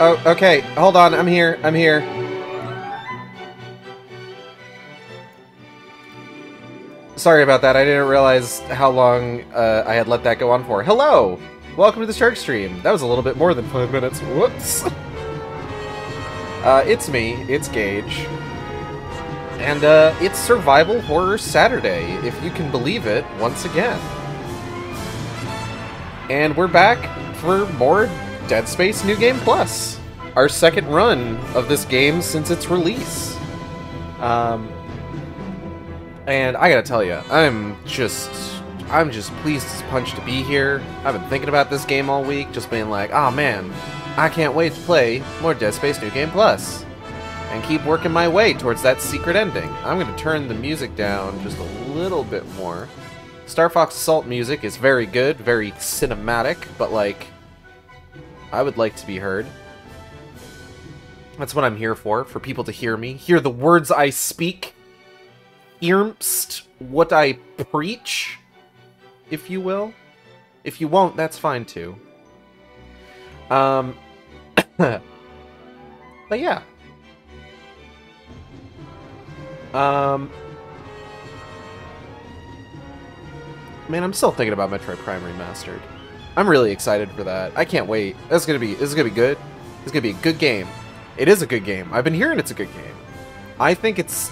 Oh, okay. Hold on. I'm here. I'm here. Sorry about that. I didn't realize how long I had let that go on for. Hello! Welcome to the Shark Stream. That was a little bit more than 5 minutes. Whoops. It's me. It's Gage. And, it's Survival Horror Saturday, if you can believe it, once again. And we're back for more Dead Space New Game Plus. Our second run of this game since its release. And I gotta tell you, I'm just pleased as punch to be here. I've been thinking about this game all week, just being like, oh man, I can't wait to play more Dead Space New Game Plus. And keep working my way towards that secret ending. I'm gonna turn the music down just a little bit more. Star Fox Assault music is very good, very cinematic, but like, I would like to be heard. That's what I'm here for people to hear me, hear the words I speak, earmst what I preach, if you will. If you won't, that's fine too. But yeah. Man, I'm still thinking about Metroid Prime Remastered. I'm really excited for that. I can't wait. This is gonna be good. It's gonna be a good game. It is a good game. I've been hearing it's a good game. I think it's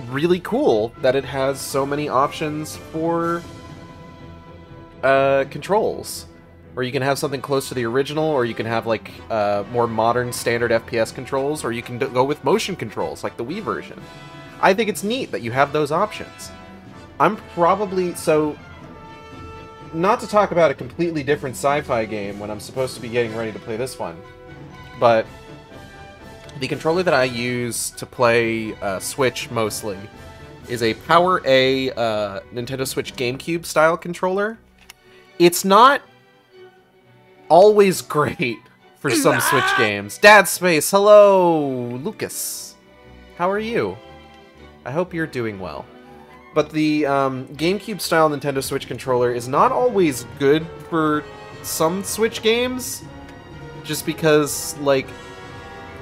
really cool that it has so many options for controls. Where you can have something close to the original, or you can have like more modern standard FPS controls, or you can go with motion controls like the Wii version. I think it's neat that you have those options. I'm probably... So, not to talk about a completely different sci-fi game when I'm supposed to be getting ready to play this one, but the controller that I use to play Switch mostly is a Power A Nintendo Switch GameCube style controller. It's not always great for some Switch games. Dad Space, hello, Lucas. How are you? I hope you're doing well. But the GameCube-style Nintendo Switch controller is not always good for some Switch games, just because, like,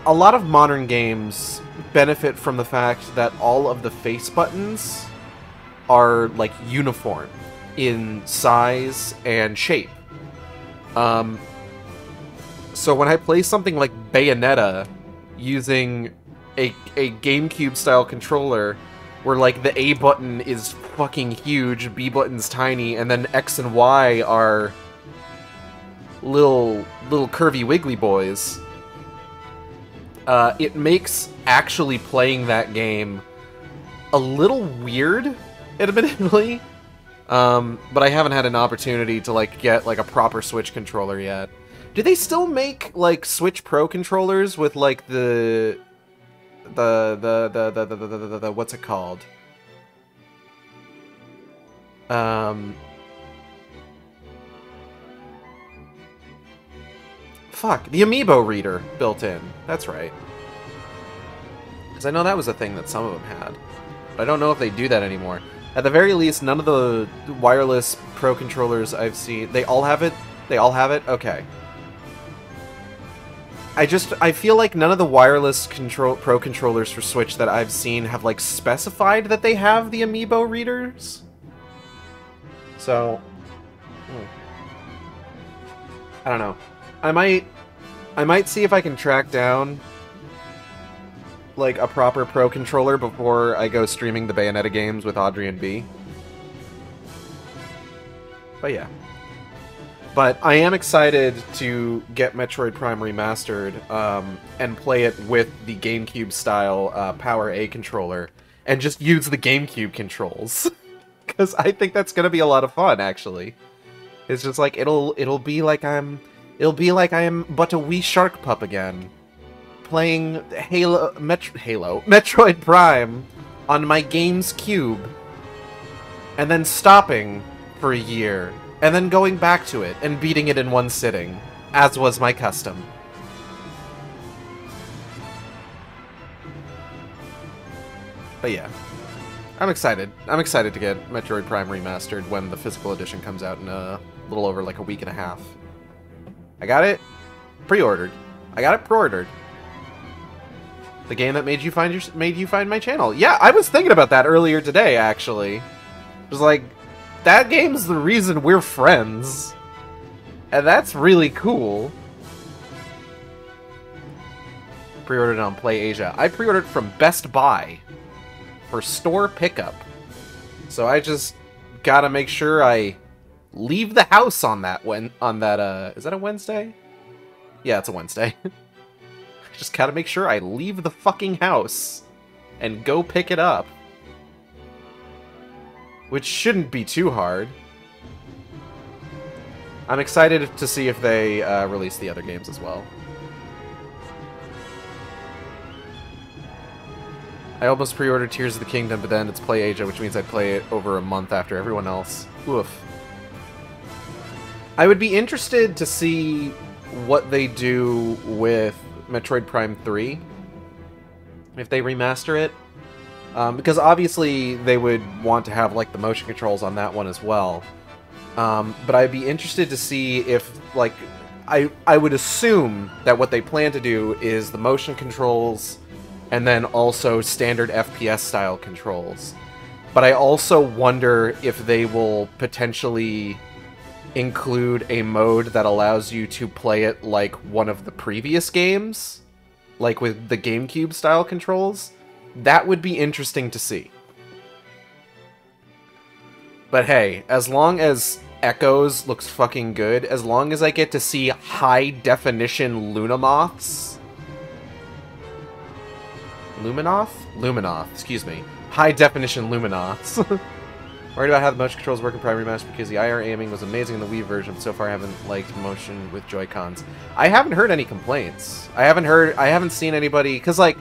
a lot of modern games benefit from the fact that all of the face buttons are, like, uniform in size and shape. So when I play something like Bayonetta using a GameCube-style controller, where, like, the A button is fucking huge, B button's tiny, and then X and Y are little curvy wiggly boys, it makes actually playing that game a little weird, admittedly. But I haven't had an opportunity to, like, get, like, a proper Switch controller yet. Do they still make, like, Switch Pro controllers with, like, the what's it called? Fuck, the Amiibo reader built in. That's right. Because I know that was a thing that some of them had. But I don't know if they do that anymore. At the very least, none of the wireless Pro controllers I've seen... They all have it? They all have it? Okay. I feel like none of the wireless Pro controllers for Switch that I've seen have, like, specified that they have the Amiibo readers. So... I don't know. I might see if I can track down, like, a proper Pro controller before I go streaming the Bayonetta games with Audrey and B. But yeah. But I am excited to get Metroid Prime Remastered, and play it with the GameCube-style Power A controller, and just use the GameCube controls. Because I think that's gonna be a lot of fun, actually. It's just like, it'll be like I am but a wee shark pup again, playing Metroid Prime on my game's cube, and then stopping for a year, and then going back to it and beating it in one sitting, as was my custom. But yeah, I'm excited. I'm excited to get Metroid Prime Remastered when the physical edition comes out in a little over like a week and a half. I got it pre-ordered. I got it pre-ordered. The game that made you find my channel. Yeah, I was thinking about that earlier today, actually. It was like, that game's the reason we're friends. And that's really cool. Pre-ordered on PlayAsia. I pre-ordered from Best Buy for store pickup. So I just gotta make sure I leave the house on that is that a Wednesday? Yeah, it's a Wednesday. I just gotta make sure I leave the fucking house and go pick it up. Which shouldn't be too hard. I'm excited to see if they release the other games as well. I almost pre-ordered Tears of the Kingdom, but then it's PlayAsia, which means I'd play it over a month after everyone else. Oof. I would be interested to see what they do with Metroid Prime 3, if they remaster it. Because obviously they would want to have, like, the motion controls on that one as well. But I'd be interested to see if, like, I would assume that what they plan to do is the motion controls and then also standard FPS-style controls. But I also wonder if they will potentially include a mode that allows you to play it like one of the previous games, like with the GameCube-style controls. That would be interesting to see. But hey, as long as Echoes looks fucking good, as long as I get to see high-definition Luminoth, excuse me. High-definition Luminoths. Worried about how the motion controls work in Prime Remaster because the IR aiming was amazing in the Wii version, but so far I haven't liked motion with Joy-Cons. I haven't heard any complaints. I haven't seen anybody, because, like,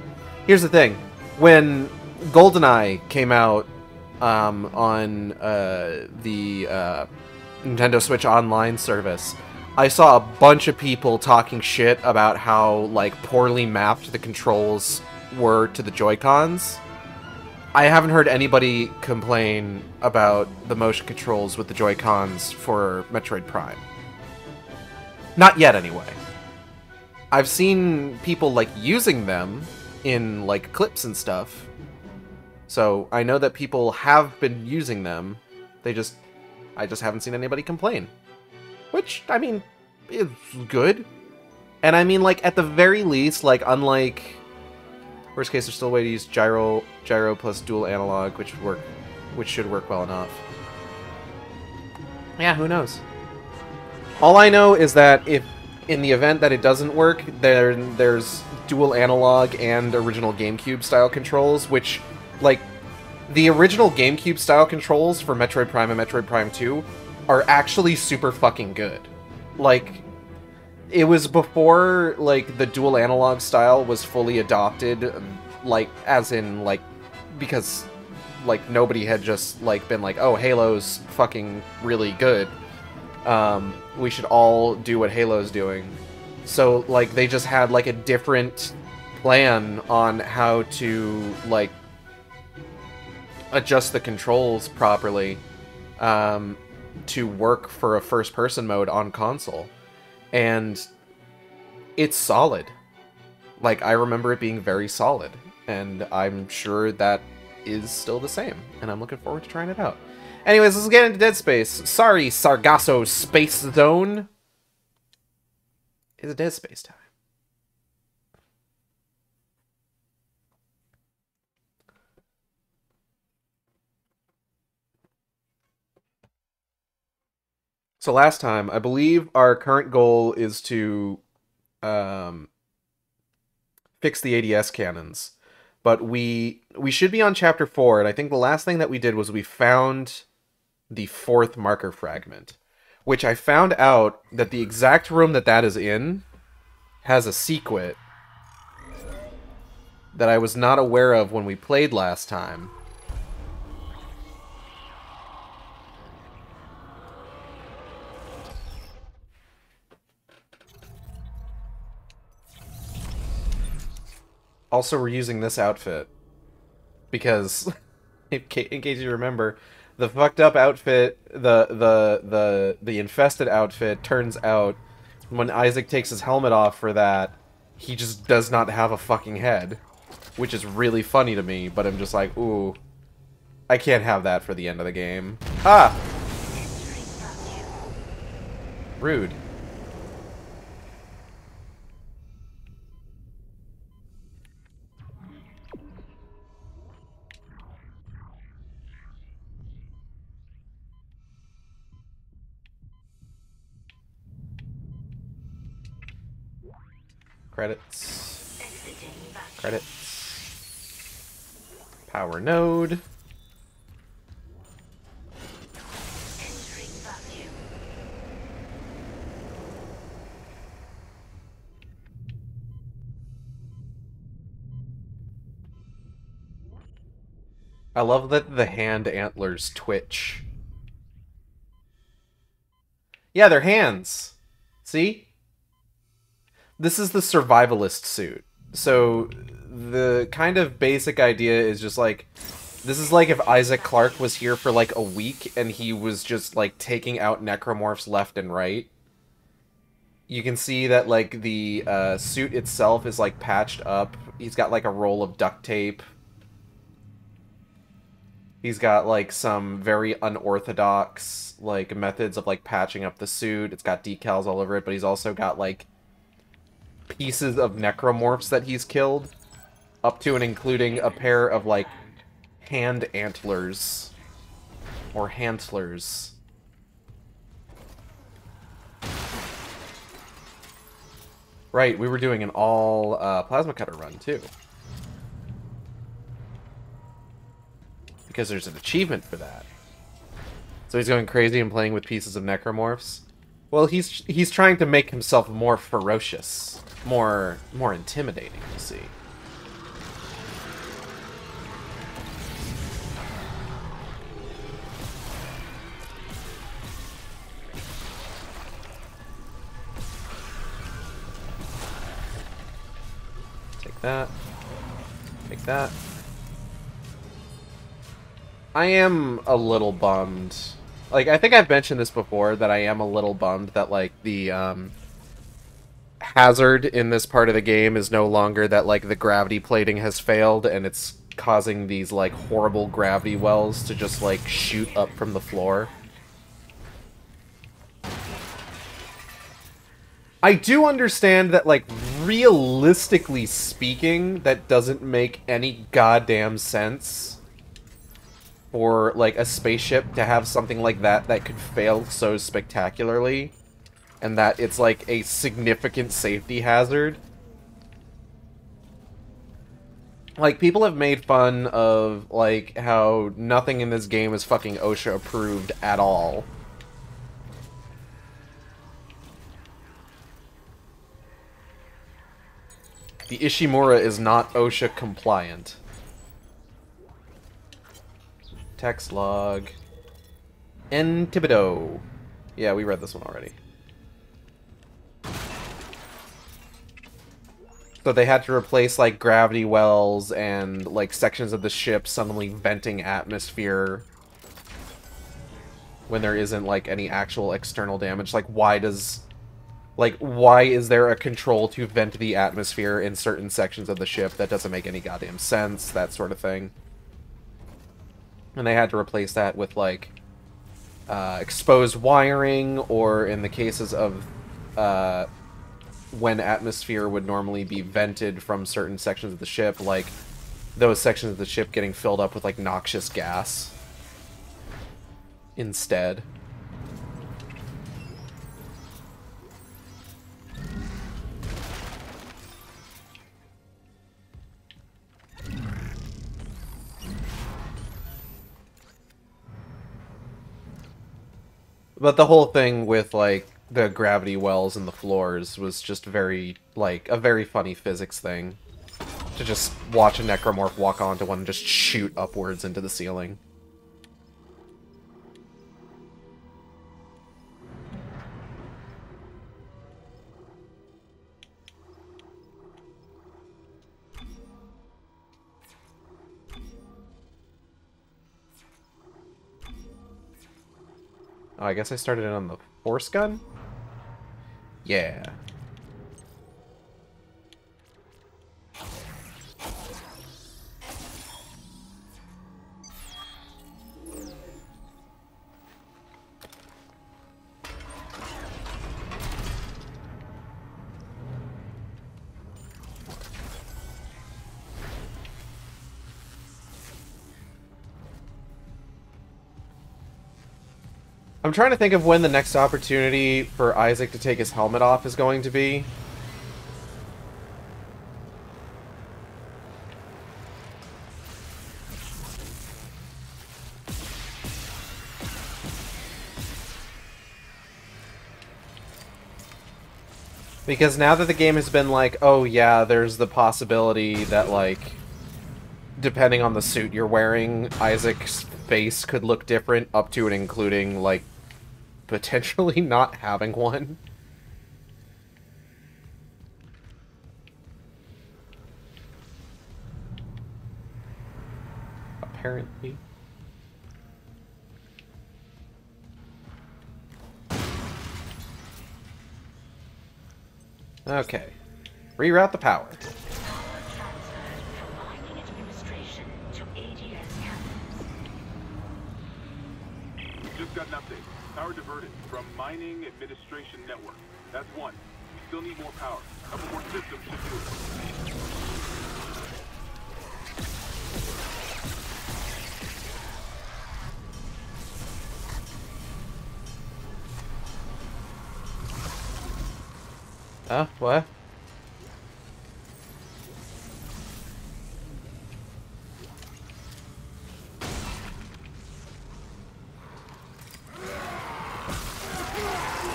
here's the thing. When GoldenEye came out on the Nintendo Switch Online service, I saw a bunch of people talking shit about how, like, poorly mapped the controls were to the Joy-Cons. I haven't heard anybody complain about the motion controls with the Joy-Cons for Metroid Prime. Not yet, anyway. I've seen people, like, using them in, like, clips and stuff. So I know that people have been using them. I just haven't seen anybody complain. Which, I mean, is good. And I mean, like, at the very least, like, unlike... Worst case, there's still a way to use gyro plus dual analog, which should work well enough. Yeah, who knows? All I know is that if, in the event that it doesn't work, there's dual analog and original GameCube-style controls, which, like, the original GameCube-style controls for Metroid Prime and Metroid Prime 2 are actually super fucking good. Like, it was before, like, the dual analog style was fully adopted, like, as in, like, because, like, nobody had just, like, been like, oh, Halo's fucking really good. We should all do what Halo's doing. So, like, they just had, like, a different plan on how to, like, adjust the controls properly, to work for a first-person mode on console. And it's solid. Like, I remember it being very solid. And I'm sure that is still the same. And I'm looking forward to trying it out. Anyways, let's get into Dead Space. Sorry, Sargasso Space Zone. It's Dead Space time. So last time, I believe our current goal is to fix the ADS cannons. But we should be on Chapter 4, and I think the last thing that we did was we found the 4th marker fragment. Which I found out that the exact room that is in has a secret that I was not aware of when we played last time. Also, we're using this outfit because, in case you remember, the fucked up outfit, the infested outfit, turns out when Isaac takes his helmet off for that, he just does not have a fucking head, which is really funny to me. But I'm just like, ooh, I can't have that for the end of the game. Ah, rude. Credits. Credits. Power node. I love that the hand antlers twitch. Yeah, they're hands. See? This is the survivalist suit. So, the kind of basic idea is just like, this is like if Isaac Clarke was here for like a week and he was just like taking out necromorphs left and right. You can see that like the suit itself is like patched up. He's got like a roll of duct tape. He's got like some very unorthodox like methods of like patching up the suit. It's got decals all over it, but he's also got like pieces of necromorphs that he's killed, up to and including a pair of like hand antlers or hantlers. Right, we were doing an all plasma cutter run too, because there's an achievement for that. So he's going crazy and playing with pieces of necromorphs. Well, he's trying to make himself more ferocious, more intimidating, you see. Take that. Take that. I am a little bummed. Like, I think I've mentioned this before, that I am a little bummed that, like, the, hazard in this part of the game is no longer that, like, the gravity plating has failed, and it's causing these, like, horrible gravity wells to just, like, shoot up from the floor. I do understand that, like, realistically speaking, that doesn't make any goddamn sense for, like, a spaceship to have something like that that could fail so spectacularly, and that it's, like, a significant safety hazard. Like, people have made fun of, like, how nothing in this game is fucking OSHA approved at all. The Ishimura is not OSHA compliant. Text log. N. Thibodeau. Yeah, we read this one already. So they had to replace, like, gravity wells and, like, sections of the ship suddenly venting atmosphere when there isn't, like, any actual external damage. Like, why is there a control to vent the atmosphere in certain sections of the ship? That doesn't make any goddamn sense, that sort of thing. And they had to replace that with, like, exposed wiring, or in the cases of, when atmosphere would normally be vented from certain sections of the ship, like, those sections of the ship getting filled up with, like, noxious gas instead. But the whole thing with, like, the gravity wells and the floors was just very, like, a very funny physics thing. To just watch a necromorph walk onto one and just shoot upwards into the ceiling. Oh, I guess I started it on the force gun? Yeah. I'm trying to think of when the next opportunity for Isaac to take his helmet off is going to be. Because now that the game has been like, oh yeah, there's the possibility that, like, depending on the suit you're wearing, Isaac's face could look different, up to and including, like, potentially not having one. Apparently. Okay. Reroute the power. Just got an update. Power diverted from mining administration network. That's one. We still need more power. A couple more systems should do it. What?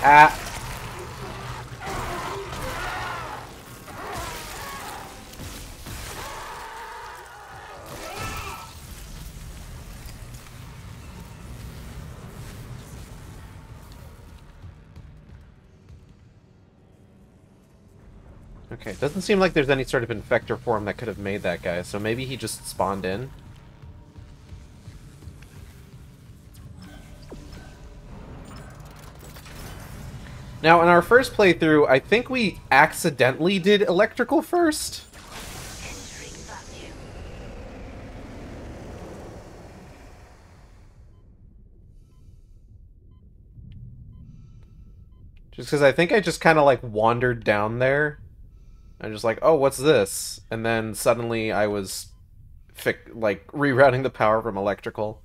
Ah. Okay, doesn't seem like there's any sort of infector form that could have made that guy, so maybe he just spawned in. Now, in our first playthrough, I think we accidentally did electrical first. Just because I think I just kind of, like, wandered down there. I'm just like, oh, what's this? And then suddenly I was, like, rerouting the power from electrical,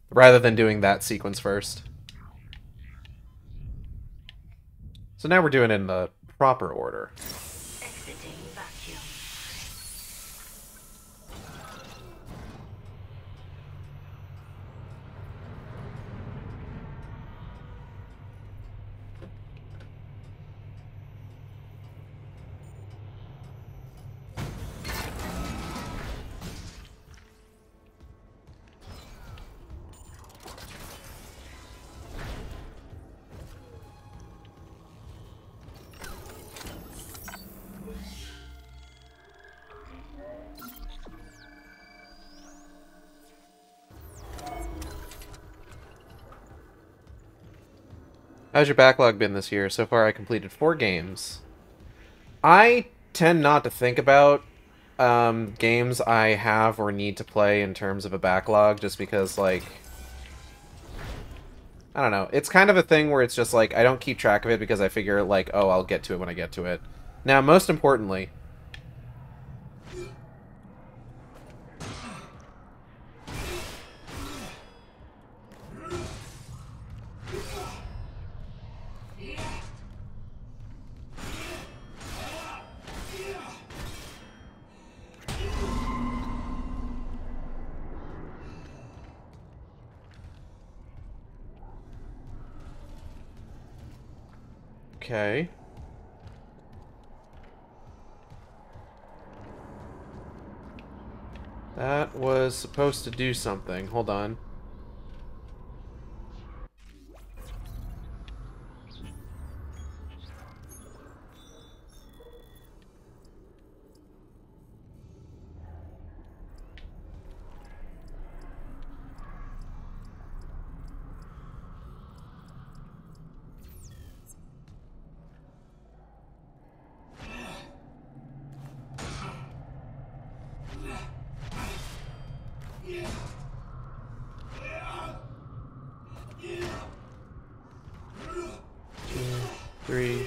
rather than doing that sequence first. So now we're doing it in the proper order. Exiting vacuum. How's your backlog been this year? So far I completed 4 games. I tend not to think about games I have or need to play in terms of a backlog, just because, like, I don't know. It's kind of a thing where it's just like, I don't keep track of it because I figure, like, oh, I'll get to it when I get to it. Now, most importantly... Okay. That was supposed to do something. Hold on. Three,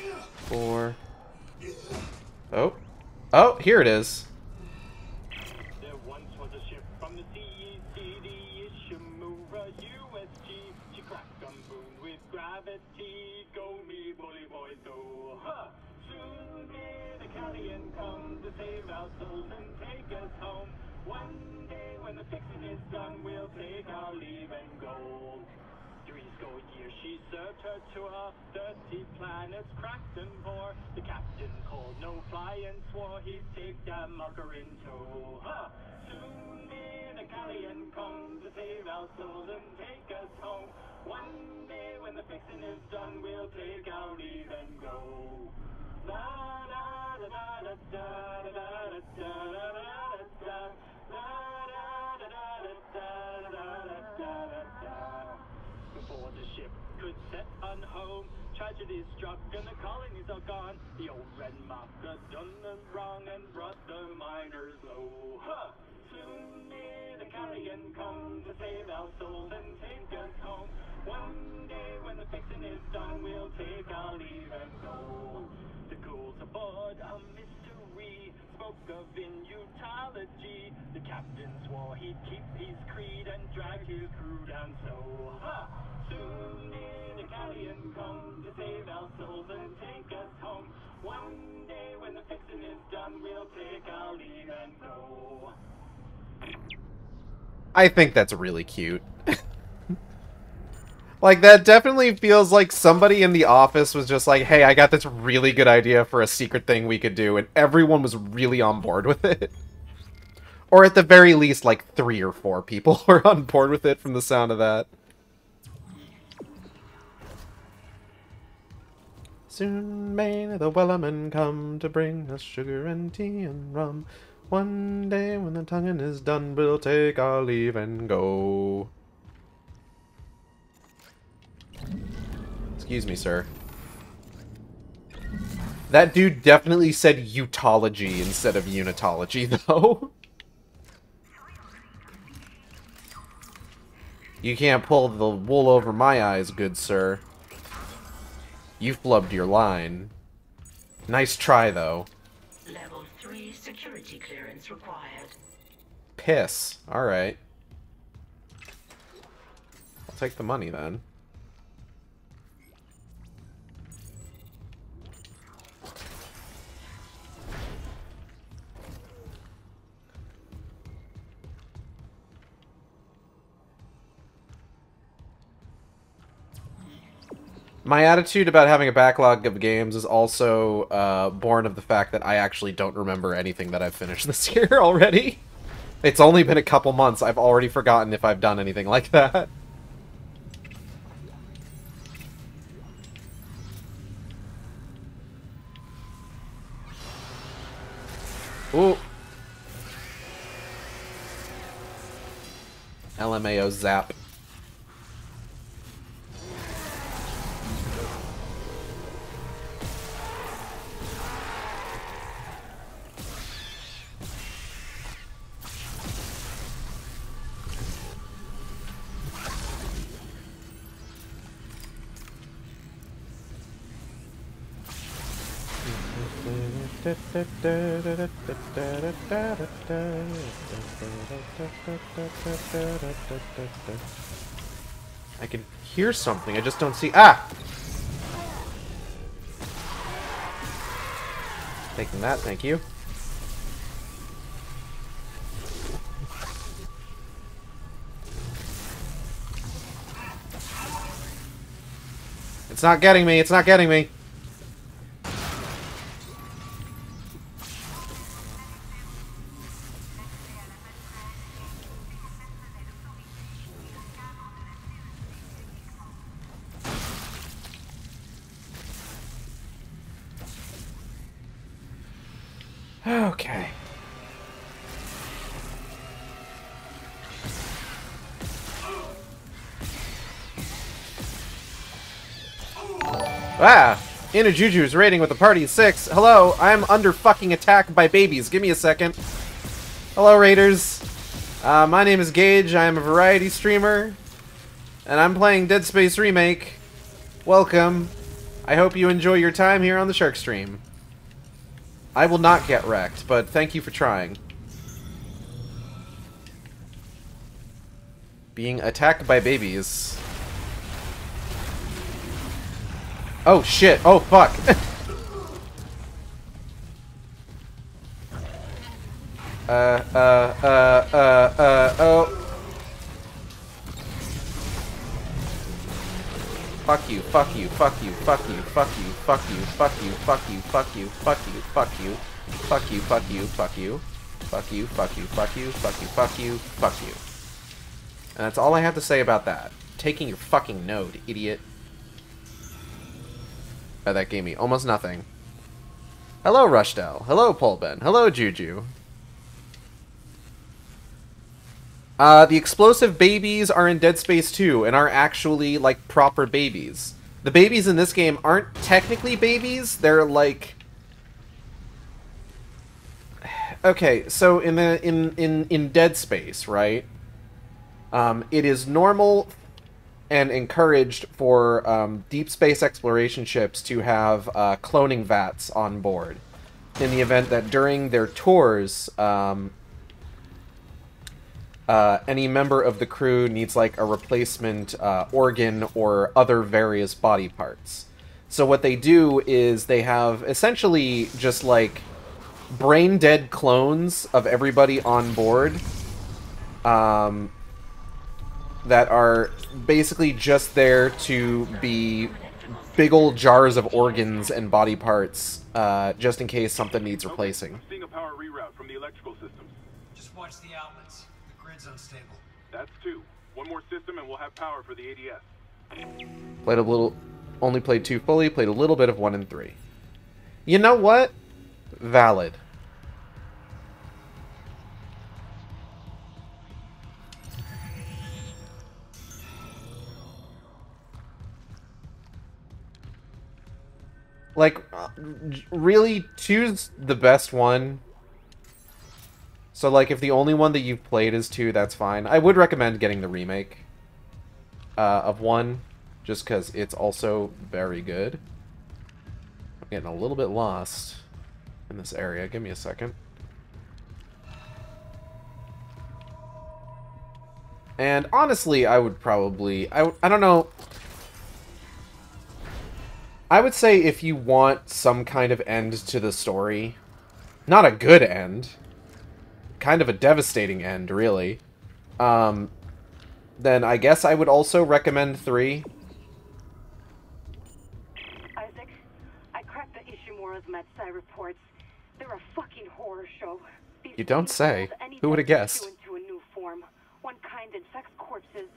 four. Oh. Oh, here it is. There once was a ship from the CECD, Ishimura USG. She cracked on boom with gravity. Go me, bully boys, go. Huh. Soon may the Callion come to save our souls and take us home. One day when the fixing is done, we'll take our leave and go. 3 score years she served her tour, 30 planets cracked and bore. The captain called no fly and swore he'd take that mucker in tow. Huh. Soon may the Callion come to save our souls and take us home. One day when the fixing is done, we'll take our leave and go. La da da da da da da da da da da da. La da da da da da da da da. Before the ship could set on home, tragedy struck and the colonies are gone. The old red marker done them wrong and brought the miners low. Huh. Soon may the Callion come to save our souls and take us home. One day when the fixing is done, we'll take our leave and go. The ghouls aboard a mystery spoke of Unitology. The captain swore he'd keep his creed and drag his crew down so. Huh. Soon may the Callion come to save our souls and take us home. One day when the fixing is done, we'll take our leave and go. I think that's really cute. Like, that definitely feels like somebody in the office was just like, hey, I got this really good idea for a secret thing we could do, and everyone was really on board with it. Or at the very least, like, 3 or 4 people were on board with it from the sound of that. Soon may the Wellerman come to bring us sugar and tea and rum. One day when the tonguing is done, we'll take our leave and go. Excuse me, sir. That dude definitely said Utology instead of Unitology, though. You can't pull the wool over my eyes, good sir. You flubbed your line. Nice try, though. Level 3 security clearance required. Piss. Alright. I'll take the money, then. My attitude about having a backlog of games is also born of the fact that I actually don't remember anything that I've finished this year already. It's only been a couple months. I've already forgotten if I've done anything like that. Ooh. LMAO zap. I can hear something, I just don't see... Ah! Taking that, thank you. It's not getting me, it's not getting me. Okay. Ah! Inner Juju's raiding with the party 6. Hello, I'm under fucking attack by babies. Give me a second. Hello, raiders. My name is Gage. I am a variety streamer. And I'm playing Dead Space Remake. Welcome. I hope you enjoy your time here on the Shark Stream. I will not get wrecked, but thank you for trying. Being attacked by babies. Oh shit, oh fuck. Oh. Fuck you, fuck you, fuck you, fuck you, fuck you, fuck you, fuck you, fuck you, fuck you, fuck you, fuck you, fuck you, fuck you, fuck you, fuck you, fuck you, fuck you, fuck you, fuck you, fuck you. And that's all I have to say about that. Taking your fucking node, idiot. Oh, that gave me almost nothing. Hello, Rushdell. Hello, Polben. Hello, Juju. The explosive babies are in Dead Space 2 and are actually, like, proper babies. The babies in this game aren't technically babies. They're, like... Okay, so in Dead Space, right? It is normal and encouraged for deep space exploration ships to have cloning vats on board. In the event that during their tours... any member of the crew needs, like, a replacement organ or other various body parts. So what they do is they have essentially just, like, brain-dead clones of everybody on board that are basically just there to be big old jars of organs and body parts just in case something needs replacing. I'm seeing a power reroute from the electrical systems. Just watch the outlets. The grid's unstable. That's 2. One more system and we'll have power for the ADS. Played a little... Only played 2 fully, played a little bit of 1 and 3. You know what? Valid. Like, really, choose the best one. So, like, if the only one that you've played is 2, that's fine. I would recommend getting the remake of 1, just because it's also very good. I'm getting a little bit lost in this area. Give me a second. And honestly, I would probably... I don't know... I would say if you want some kind of end to the story, not a good end, kind of a devastating end, really, then I guess I would also recommend 3. Isaac, I cracked the Ishimura's Matsai reports. They're a fucking horror show. These You don't things say. mold any Who would have dead guessed? tissue into a new form. One kind infects corpses,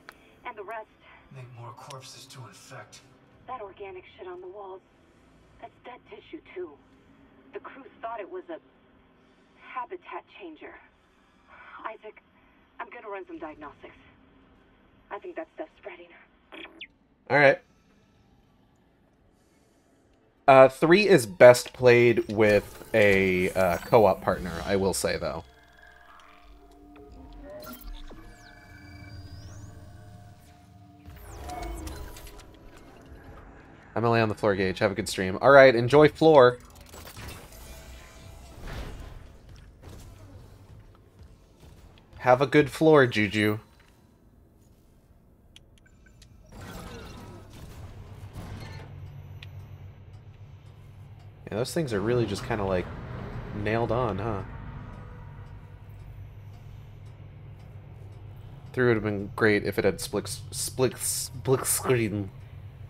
and the rest, Make more corpses to infect. that organic shit on the walls, that's dead tissue too. The crew thought it was a habitat changer. Isaac, I'm gonna run some diagnostics. I think that stuff's spreading. Alright. 3 is best played with a co-op partner, I will say, though. I'm only on the floor, Gage. Have a good stream. Alright, enjoy floor. Have a good floor, Juju. Yeah, those things are really just kind of like nailed on, huh? Three would have been great if it had split screen.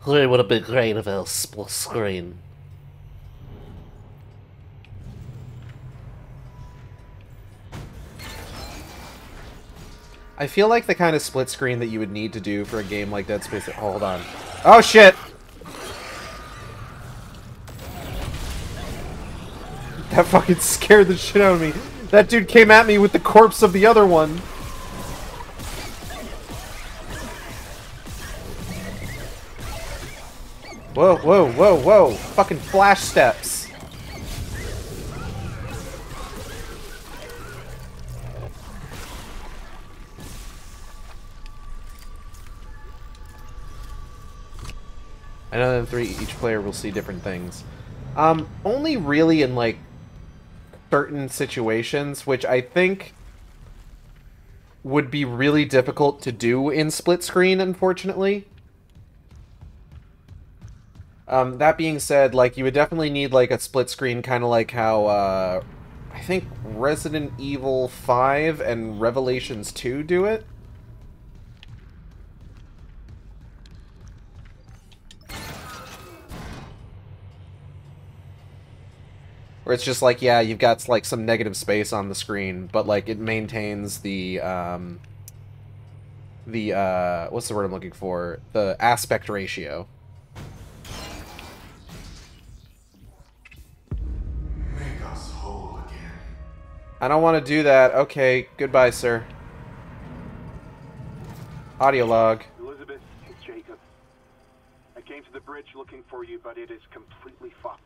It would have been great if it was split screen. I feel like the kind of split screen that you would need to do for a game like Dead Space. Hold on. Oh shit! That fucking scared the shit out of me. That dude came at me with the corpse of the other one. Whoa, whoa, whoa, whoa. Fucking flash steps. I know that in 3, each player will see different things. Only really in, like, certain situations, which I think would be really difficult to do in split screen, unfortunately. That being said, like, you would definitely need, like, a split screen, kind of like how, I think Resident Evil 5 and Revelations 2 do it. Where it's just like, yeah, you've got, like, some negative space on the screen, but, like, it maintains the, what's the word I'm looking for? The aspect ratio. Make us whole again. I don't want to do that. Okay, goodbye, sir. Audio log. Elizabeth, it's Jacob. I came to the bridge looking for you, but it is completely fucked.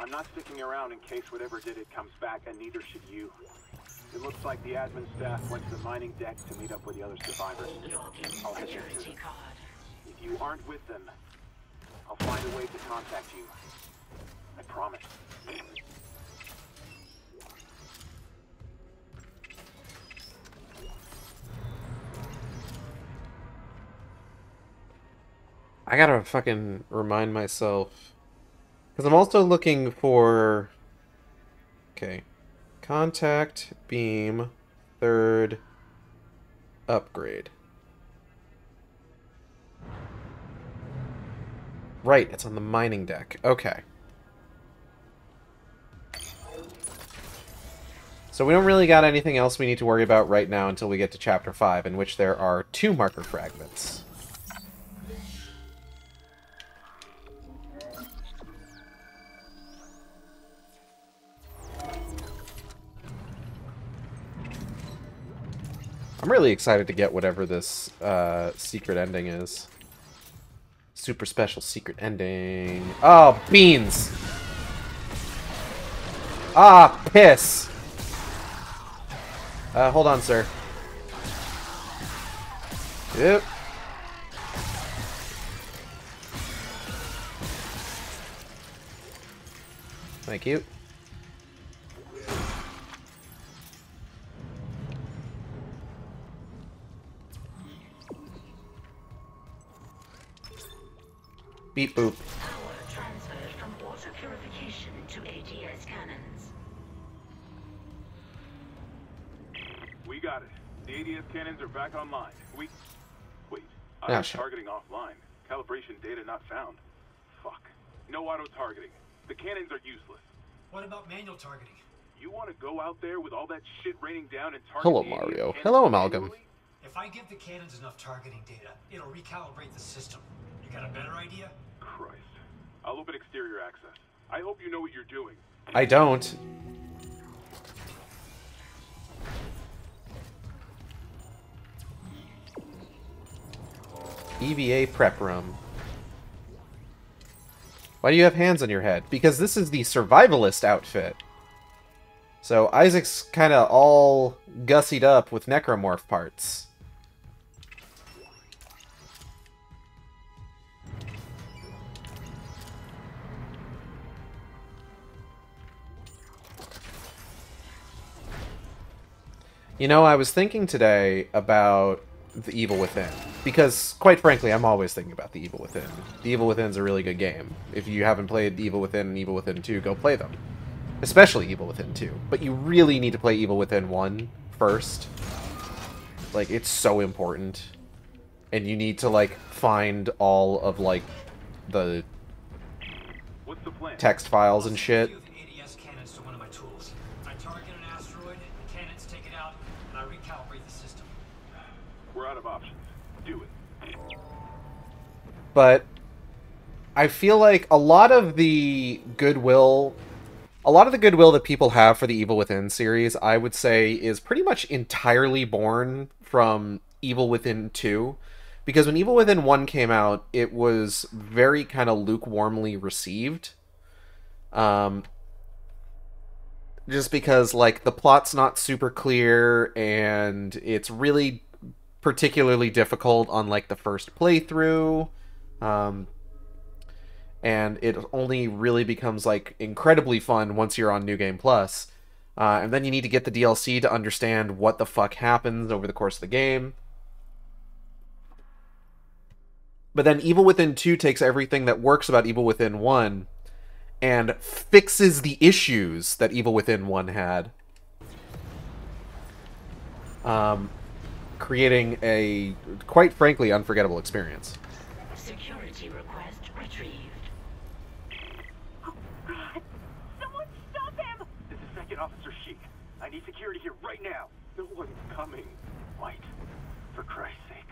I'm not sticking around in case whatever did it comes back, and neither should you. It looks like the admin staff went to the mining deck to meet up with the other survivors. I'll head there too. If you aren't with them, I'll find a way to contact you. I promise. I gotta fucking remind myself. Because I'm also looking for... Okay. Contact, beam, third, upgrade. Right, it's on the mining deck. Okay. So we don't really got anything else we need to worry about right now until we get to Chapter 5, in which there are 2 marker fragments. I'm really excited to get whatever this secret ending is. Super special secret ending. Oh, beans! Ah, piss! Hold on, sir. Yep. Thank you. Beep boop. Power transferred from water purification to ADS cannons. We got it. The ADS cannons are back online. Wait. I Yeah, was sure. targeting offline. Calibration data not found. Fuck. No auto-targeting. The cannons are useless. What about manual targeting? You want to go out there with all that shit raining down and target Hello, the ADS Mario. cannons Hello, Amalgam. manually? If I give the cannons enough targeting data, it'll recalibrate the system. You got a better idea? Christ. I'll open exterior access. I hope you know what you're doing. I don't. EVA prep room. Why do you have hands on your head? Because this is the survivalist outfit. So Isaac's kind of all gussied up with necromorph parts. You know, I was thinking today about the Evil Within. Because, quite frankly, I'm always thinking about the Evil Within. The Evil Within's a really good game. If you haven't played Evil Within and Evil Within 2, go play them. Especially Evil Within 2. But you really need to play Evil Within 1 first. Like, it's so important. And you need to, like, find all of, like, the What's the plan? text files and shit. ADS cannons to one of my tools. I target an asteroid, the cannons take it out, and I recalibrate the system. We're out of options. Do it. But I feel like a lot of the goodwill that people have for the Evil Within series, I would say, is pretty much entirely born from Evil Within 2. Because when Evil Within 1 came out, it was very kind of lukewarmly received. Just because, like, the plot's not super clear, and it's really particularly difficult on, like, the first playthrough. And it only really becomes, like, incredibly fun once you're on New Game Plus. And then you need to get the DLC to understand what the fuck happens over the course of the game. But then Evil Within 2 takes everything that works about Evil Within 1 and fixes the issues that Evil Within 1 had. Creating a, quite frankly, unforgettable experience. Security request retrieved. Oh, God. Someone stop him! This is Second Officer Sheik. I need security here right now. No one's coming. White, for Christ's sake,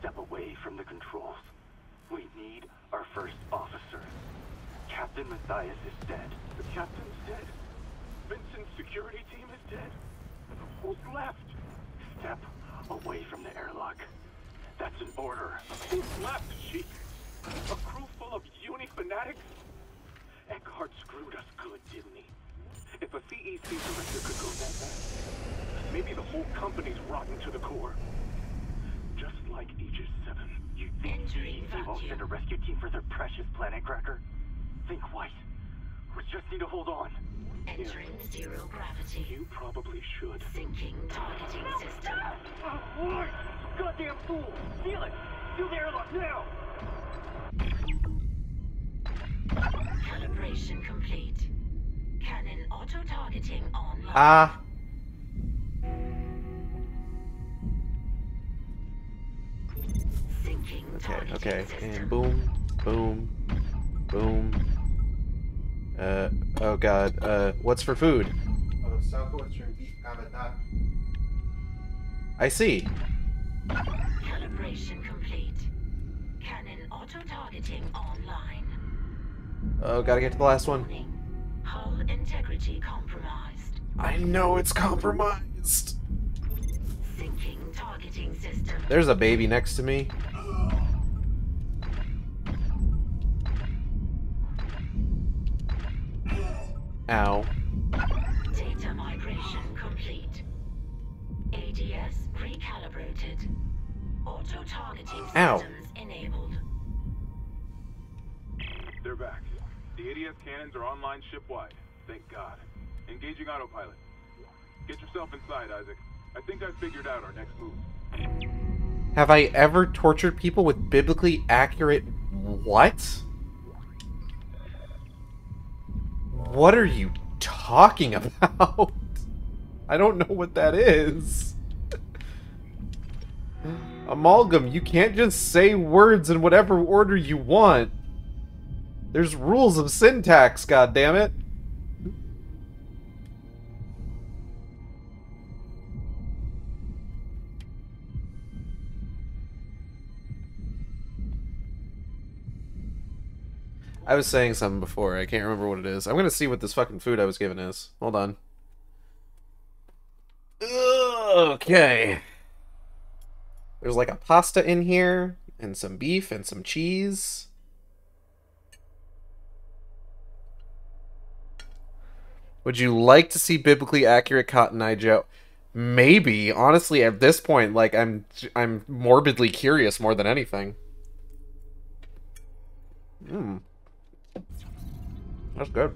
step away from the controls. We need our first officer. Captain Matthias is dead. The captain's dead. Vincent's security team is dead. Who's left? Step away from the airlock. That's an order. Who's left, Sheik? A crew full of uni fanatics? Eckhart screwed us good, didn't he? If a CEC director could go that bad, maybe the whole company's rotten to the core. Just like Aegis 7. You think Entering CEC won't send a rescue team for their precious planet cracker? Think white. We just need to hold on. Entering zero gravity. You probably should. Syncing targeting system. White! Goddamn fool! Seal it! Seal the airlock now! Calibration complete. Cannon auto-targeting online. Ah. Syncing targeting Okay. system. And boom, boom, boom. Oh god, what's for food? I see. Calibration complete. Cannon auto-targeting online. Oh, gotta get to the last one. Warning. Hull integrity compromised. I know it's compromised. Syncing targeting system. There's a baby next to me. Ow. Data migration complete. ADS recalibrated. Auto-targeting Ow. systems enabled. They're back. The ADS cannons are online ship-wide. Thank God. Engaging autopilot. Get yourself inside, Isaac. I think I've figured out our next move. Have I ever tortured people with biblically accurate... What? What are you talking about? I don't know what that is. Amalgam, you can't just say words in whatever order you want. There's rules of syntax, goddammit. I was saying something before. I can't remember what it is. I'm gonna see what this fucking food I was given is. Hold on. Okay. There's like a pasta in here, and some beef, and some cheese. Would you like to see biblically accurate Cotton Eye Joe? Maybe. Honestly, at this point, like, I'm morbidly curious more than anything. Hmm. That's good.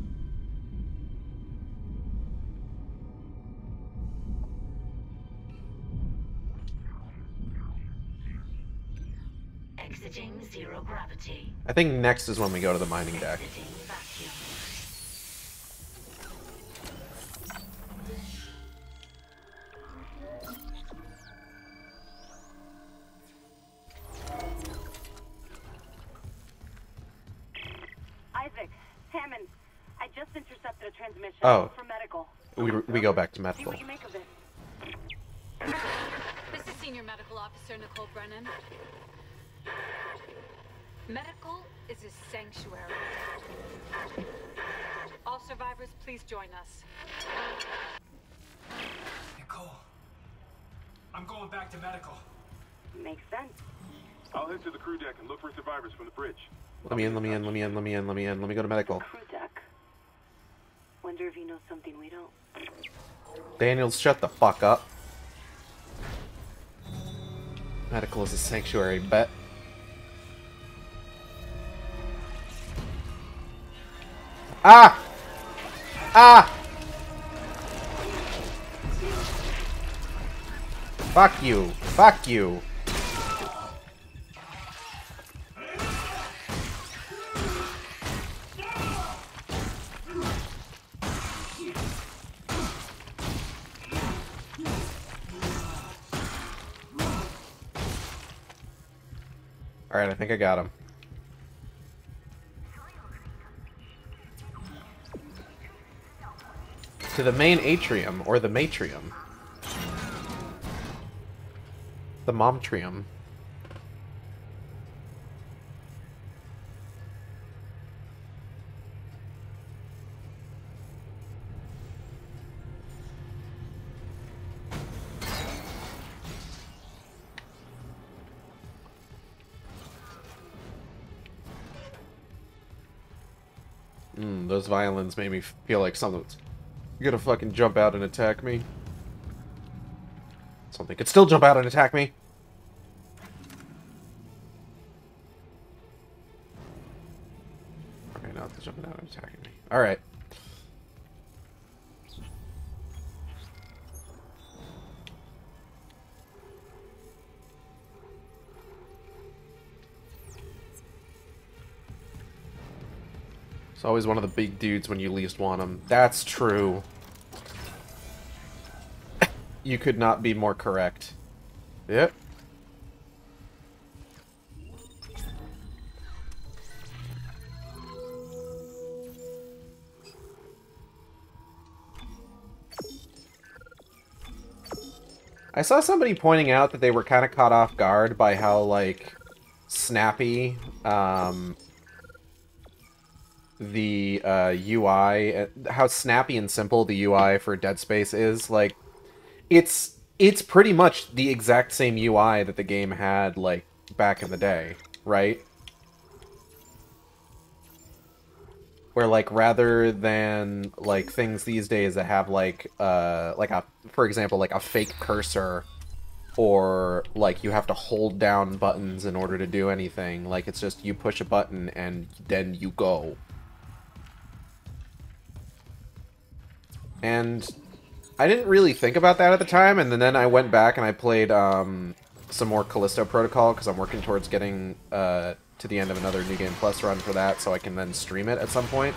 Exiting zero gravity. I think next is when we go to the mining deck. Exiting vacuum. Isaac, Hammond, I just intercepted a transmission Oh. for medical. We go back to See medical. what you make of it. This is Senior Medical Officer Nicole Brennan. Medical is a sanctuary. All survivors, please join us. Nicole, I'm going back to medical. Makes sense. I'll head to the crew deck and look for survivors from the bridge. Let me in, let me in, let me in, let me in, let me in. Let me go to medical. Crew deck. Wonder if he knows something we don't. Daniels, shut the fuck up. Medical is a sanctuary, bet. Ah! Ah! Fuck you. Fuck you. Alright, I think I got him. To the main atrium, or the matrium. The momtrium. Those violins made me feel like something's gonna fucking jump out and attack me. Something could still jump out and attack me. Okay, now it's jumping out and attacking me. Alright. It's always one of the big dudes when you least want them. That's true. You could not be more correct. Yep. I saw somebody pointing out that they were kind of caught off guard by how, like, snappy, the UI, how snappy and simple the UI for Dead Space is. Like, it's pretty much the exact same UI that the game had, like, back in the day, right? Where, like, rather than, like, things these days that have, like a, for example, like a fake cursor, or, like, you have to hold down buttons in order to do anything, like, it's just you push a button and then you go. And I didn't really think about that at the time, and then I went back and I played some more Callisto Protocol, because I'm working towards getting to the end of another New Game Plus run for that, so I can then stream it at some point.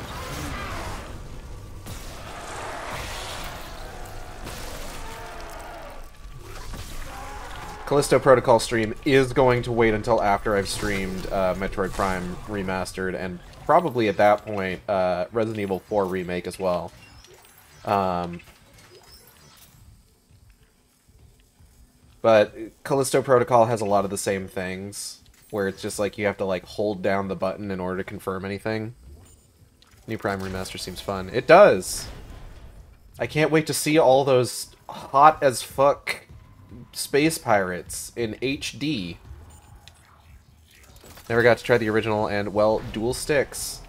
Callisto Protocol stream is going to wait until after I've streamed Metroid Prime Remastered, and probably at that point, Resident Evil 4 Remake as well. But Callisto Protocol has a lot of the same things, where it's just like you have to like hold down the button in order to confirm anything. New Prime Remaster seems fun. It does! I can't wait to see all those hot as fuck space pirates in HD. Never got to try the original, and, well, dual sticks.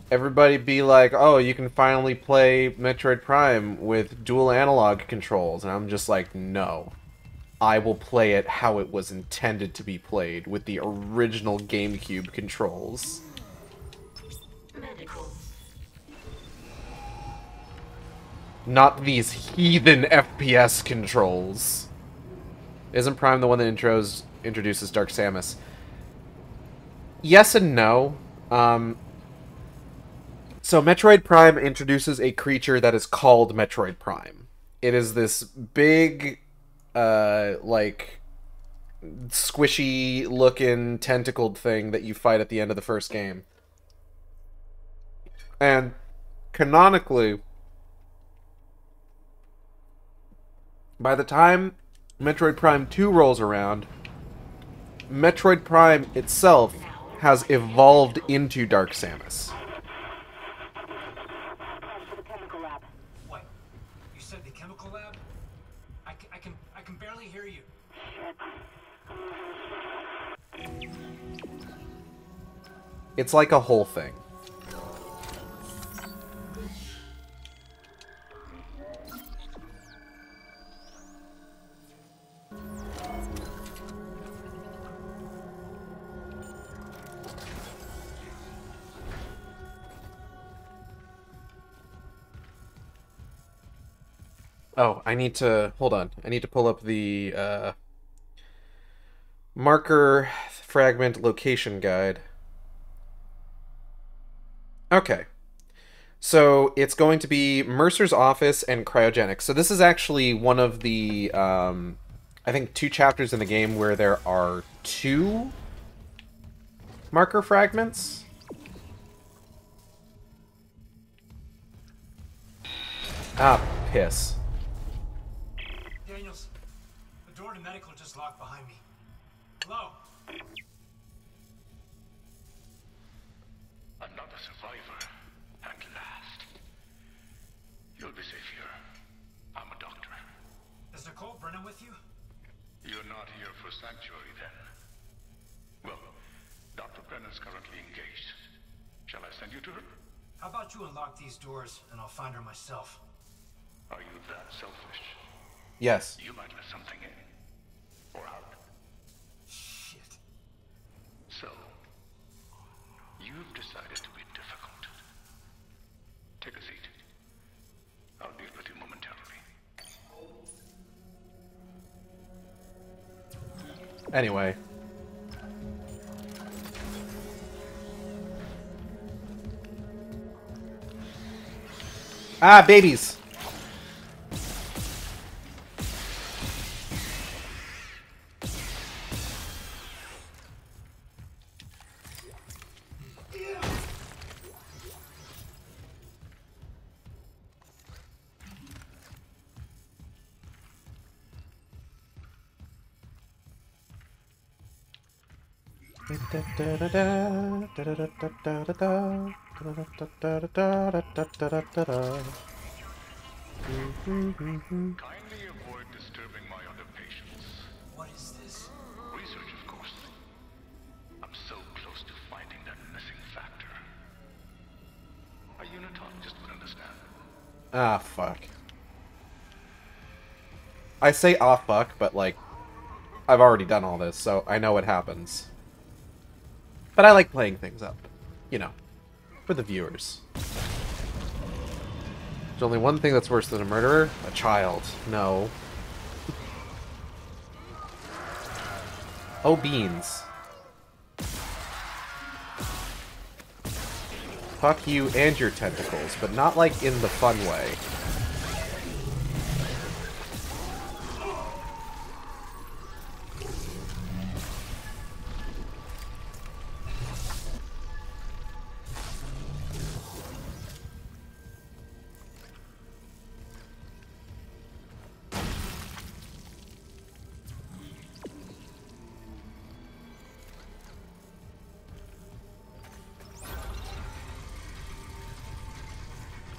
Everybody be like, oh, you can finally play Metroid Prime with dual analog controls. And I'm just like, no. I will play it how it was intended to be played, with the original GameCube controls. Medical. Not these heathen FPS controls. Isn't Prime the one that intros introduces Dark Samus. Yes and no. So Metroid Prime introduces a creature that is called Metroid Prime. It is this big, like, squishy-looking, tentacled thing that you fight at the end of the first game. And, canonically, by the time Metroid Prime 2 rolls around, Metroid Prime itself has evolved into Dark Samus. What? You said the chemical lab? I can barely hear you. It's like a whole thing. Oh, I need to... Hold on. I need to pull up the marker fragment location guide. Okay. So it's going to be Mercer's office and cryogenics. So this is actually one of the, I think, 2 chapters in the game where there are 2 marker fragments. Ah, piss. Daniels, the door to medical just locked behind me. Hello? Another survivor, at last. You'll be safe here. I'm a doctor. Is Nicole Brennan with you? You're not here for sanctuary, then? Well, Dr. Brennan's currently engaged. Shall I send you to her? How about you unlock these doors and I'll find her myself? Are you that selfish? Yes. You might let something in. Or out. Shit. So, you've decided to be difficult. Take a seat. I'll deal with you momentarily. Anyway. Ah, babies! Kindly avoid disturbing my other patients. What is this? Research, of course. I'm so close to finding that missing factor. A unitologist would understand. Ah, fuck. I say ah, fuck, but, like, I've already done all this, so I know what happens. But I like playing things up. You know, for the viewers. There's only one thing that's worse than a murderer. A child. No. Oh, beans. Fuck you and your tentacles, but not, like, in the fun way.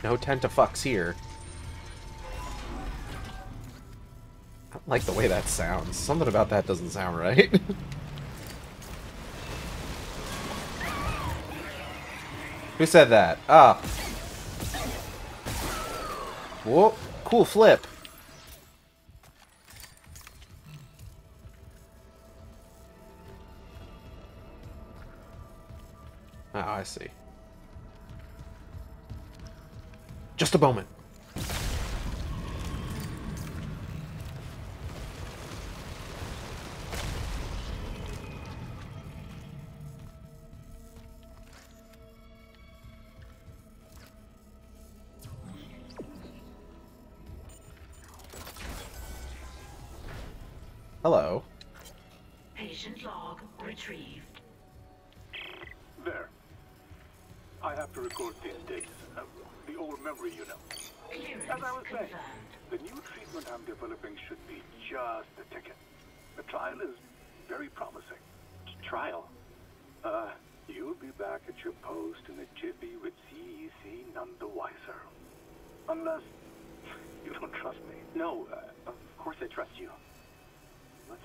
No tentafucks here. I don't like the way that sounds. Something about that doesn't sound right. Who said that? Ah. Whoa, cool flip. Oh, I see. Just a moment. Hello. Patient log retrieved. There. I have to record these dates. The old memory, you know. Clearance As I was saying, confirmed. the new treatment I'm developing should be just the ticket. The trial is very promising. Trial? You'll be back at your post in a jiffy with CEC none the wiser. Unless you don't trust me. No, of course I trust you. Let's,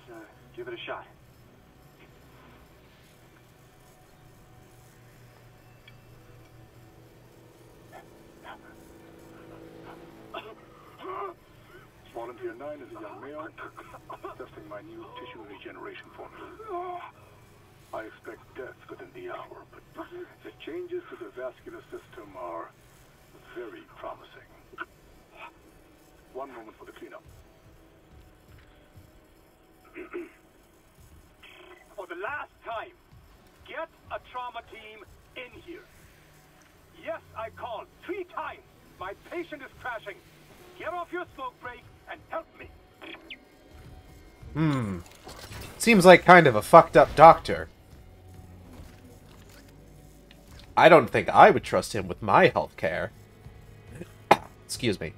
give it a shot. Volunteer 9 is a young male, testing my new tissue regeneration formula. I expect death within the hour, but the changes to the vascular system are very promising. One moment for the cleanup. For the last time, get a trauma team in here. Yes, I called 3 times. My patient is crashing. Get off your smoke break and help me. Seems like kind of a fucked up doctor. I don't think I would trust him with my healthcare. Excuse me.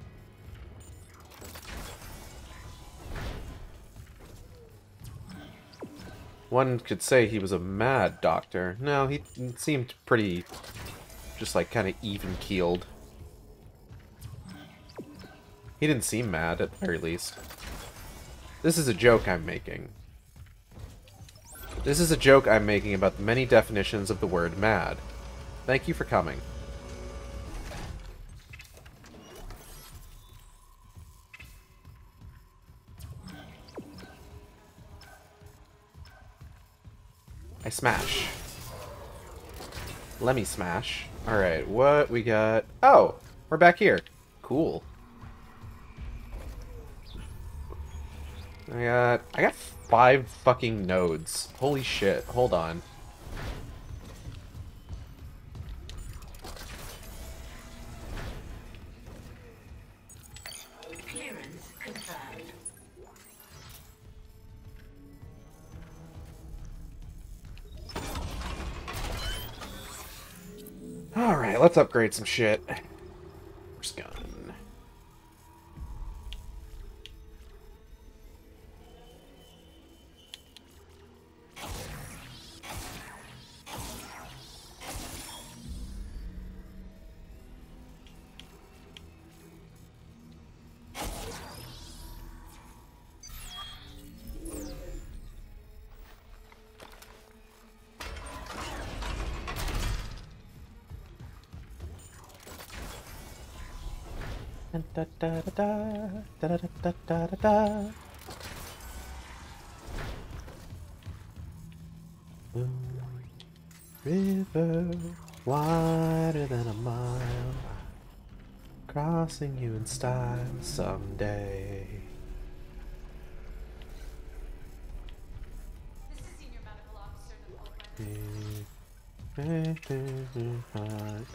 One could say he was a mad doctor. No, he seemed pretty, just like kind of even-keeled. He didn't seem mad, at the very least. This is a joke I'm making. This is a joke I'm making about the many definitions of the word mad. Thank you for coming. I smash. Let me smash. Alright, what we got? Oh! We're back here. Cool. I got 5 fucking nodes. Holy shit. Hold on. Clearance confirmed. Alright, let's upgrade some shit. First gun. Da da da da da da da da da. River wider than a mile, crossing you in style someday. This is Senior Medical Officer Nicole Brennan.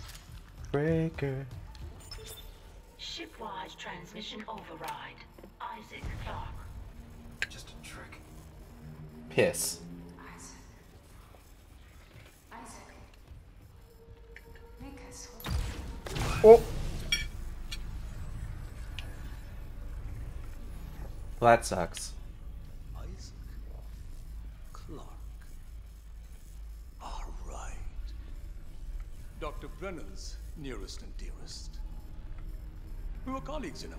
Breaker. Shipwide transmission override. Isaac Clarke. Just a trick. Piss. Isaac. Isaac. Make us Oh. Well, that sucks. Isaac Clarke. All right. Dr. Brennan's nearest and dearest. We were colleagues, you know.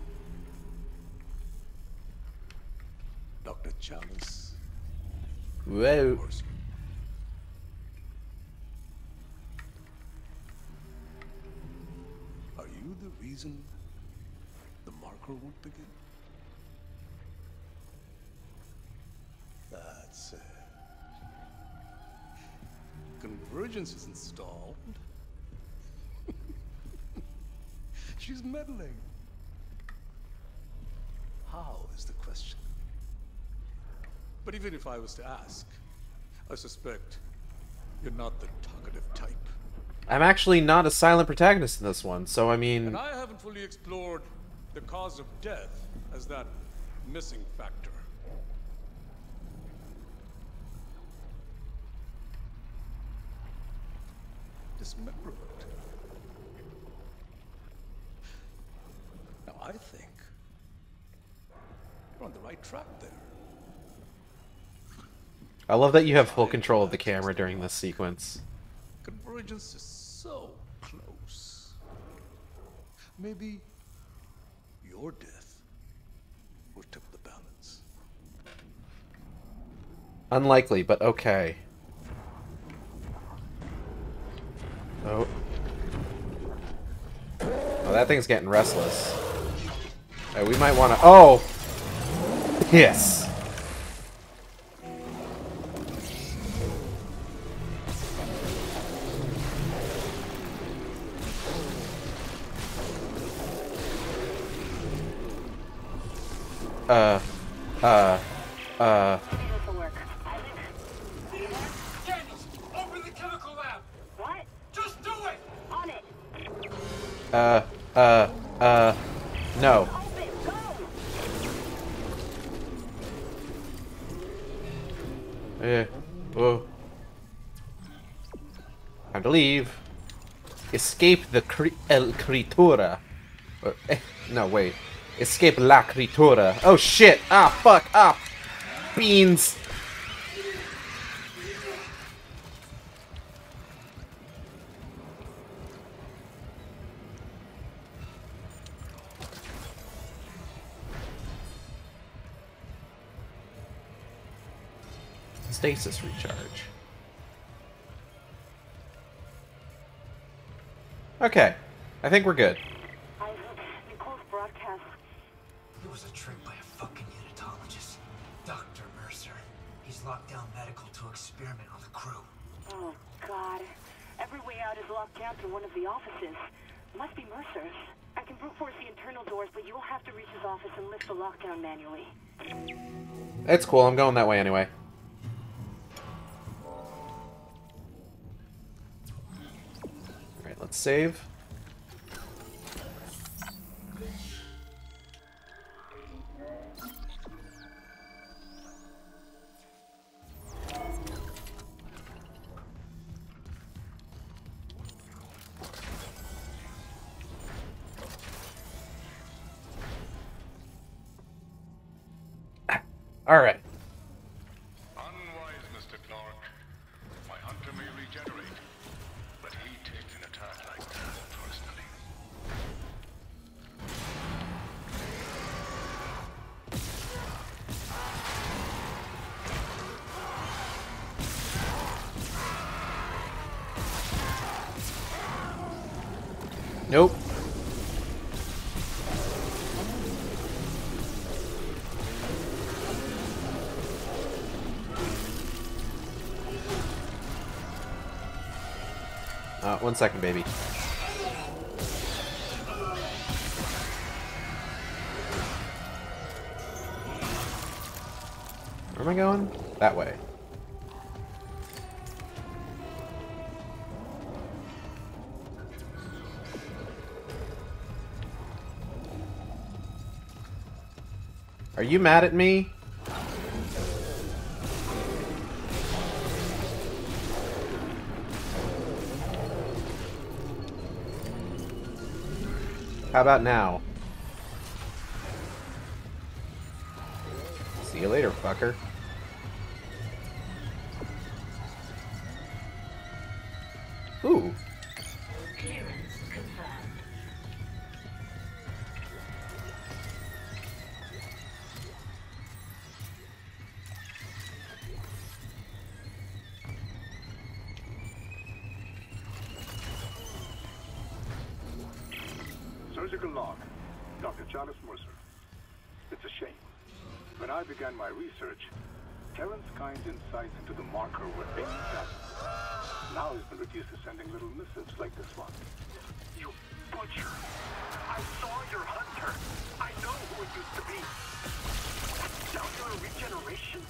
Dr. Chalice. Whoa. Are you the reason the marker won't begin? That's it. Convergence is installed. She's meddling. How is the question? But even if I was to ask, I suspect you're not the talkative type. I'm actually not a silent protagonist in this one, so I mean... And I haven't fully explored the cause of death as that missing factor. dismemberment. Now, I think you're on the right track there. I love that you have full control of the camera during this sequence. Convergence is so close. Maybe your death will tip the balance. Unlikely, but okay. Oh. Oh, that thing's getting restless. We might want to... Oh! Yes! Daniels, open the chemical lab. What? Just do it. On it. No. Open. Go. Oh. Time to leave. Escape the el criatura. No, wait. Escape la criatura. Oh shit! Ah, fuck! Ah! Beans! Stasis recharge. Okay. I think we're good. Isaac, Nicole's broadcast. It was a trick by a fucking unitologist. Dr. Mercer. He's locked down medical to experiment on the crew. Oh, God. Every way out is locked down through one of the offices. Must be Mercer's. I can brute force the internal doors, but you'll have to reach his office and lift the lockdown manually. It's cool. I'm going that way anyway. Alright, let's save. Alright. Unwise, Mr. Clark. My hunter may regenerate, but he takes an attack like that personally. Nope. One second, baby. Where am I going? That way. Are you mad at me? How about now? See you later, fucker. Ooh. Clearance confirmed. Surgical log. Dr. Charles Mercer. It's a shame. When I began my research, Terrence Kind's insights into the marker were fantastic. Now he's been reduced to sending little missives like this one. You butcher! I saw your hunter! I know who it used to be! Cellular regeneration?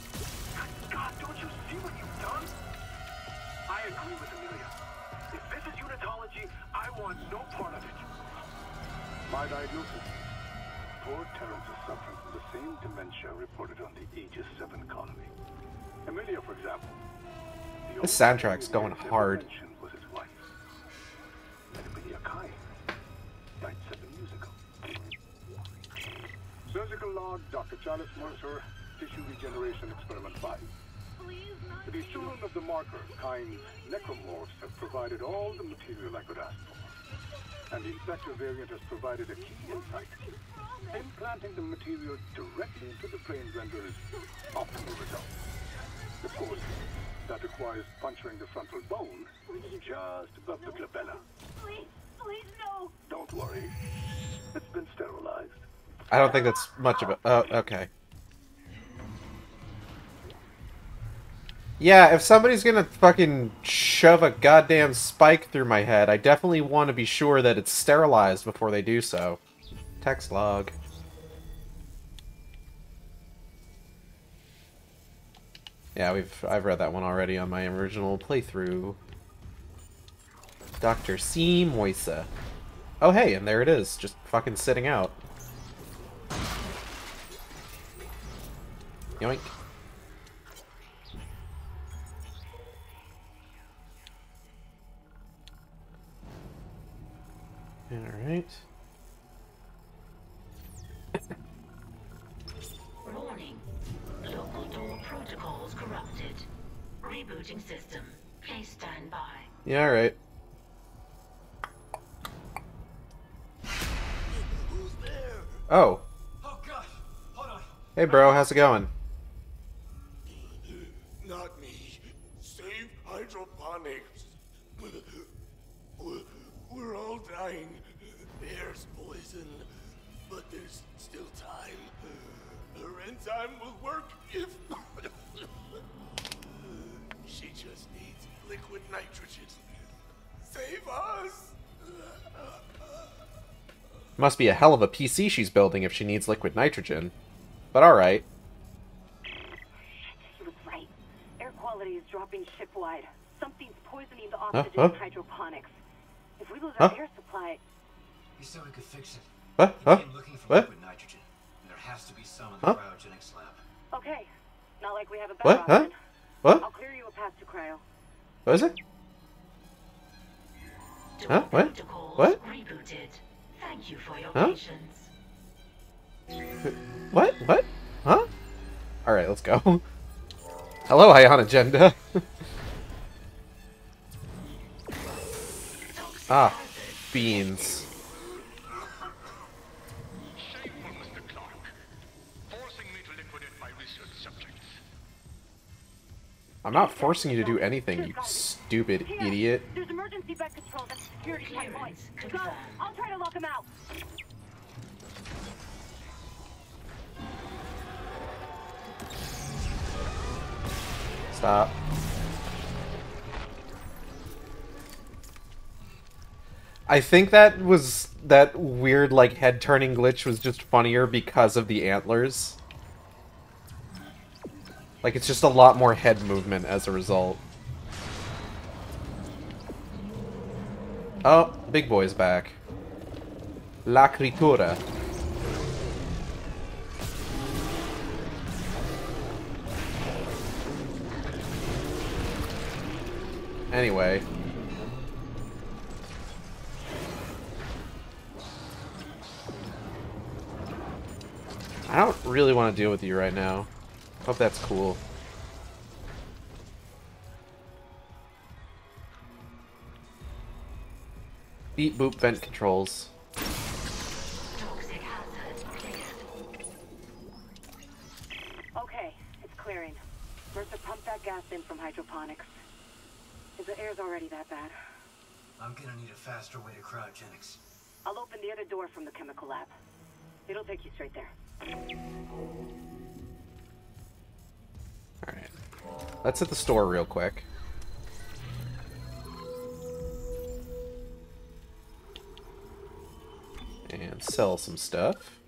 God, don't you see what you've done? I agree with Amelia. If this is unitology, I want no part of it. My diagnosis. Poor Terrence is suffering from the same dementia reported on the Aegis 7 colony. Amelia, for example. This soundtrack's going hard. Was his wife. Vital log, Dr. Chalice Mercer, tissue regeneration experiment 5. The children of the marker, kind necromorphs, have provided all the material I could ask for. And the infector variant has provided a key insight. Implanting the material directly into the brain renders optimal results. Of course, that requires puncturing the frontal bone just above the glabella. Please, please, no! Don't worry. It's been sterilized. I don't think that's much of a... Oh, okay. Yeah, if somebody's gonna fucking shove a goddamn spike through my head, I definitely want to be sure that it's sterilized before they do so. Text log. Yeah, I've read that one already on my original playthrough. Dr. C. Moisa. Oh hey, and there it is, just fucking sitting out. Yoink. Alright. Warning. Local door protocols corrupted. Rebooting system. Please stand by. Yeah, alright. Who's there? Oh. Oh gosh! Hold on. Hey bro, how's it going? Not me. Save hydroponics. We're all dying. Air's poison, but there's still time. Her enzyme will work if... She just needs liquid nitrogen. Save us! Must be a hell of a PC she's building if she needs liquid nitrogen. But alright. He was right. Air quality is dropping ship-wide. Something's poisoning the oxygen in hydroponics. If we lose our air supply... He said we could fix it. What? He came looking for liquid nitrogen. And there has to be some in the cryogenics lab. Okay. Not like we have a better What? Huh? option. What? I'll clear you a path to cryo. What is it? Huh? What? What? Rebooted. Thank you for your Huh? patience. What? What? Huh? Alright, let's go. Hello, Ion Agenda. Ah, beans. Shameful, Mr. Clark. Forcing me to liquidate my research subjects. I'm not forcing you to do anything, you stupid Here, idiot. There's emergency bed controls at the security checkpoint. Clearance Go. confirmed. I'll try to lock him out. Stop. I think that weird like head turning glitch was just funnier because of the antlers. Like it's just a lot more head movement as a result. Oh, big boy's back. La Critura. Anyway. I don't really want to deal with you right now. Hope that's cool. Beep boop vent controls. Toxic hazard cleared. Okay, it's clearing. Mercer pumped that gas in from hydroponics. If the air's already that bad, I'm gonna need a faster way to cryogenics. I'll open the other door from the chemical lab. It'll take you straight there. Alright. Let's hit the store real quick. And sell some stuff.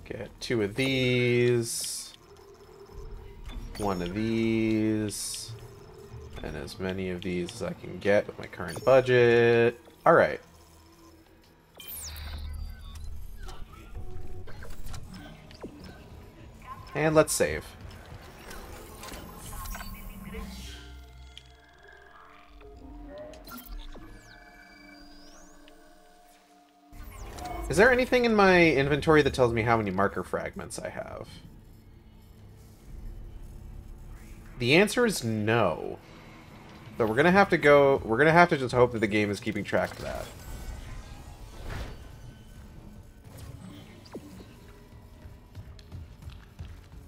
Get 2 of these. 1 of these. And as many of these as I can get with my current budget. Alright. And let's save. Is there anything in my inventory that tells me how many marker fragments I have? The answer is no. So we're gonna have to go... We're gonna have to just hope that the game is keeping track of that.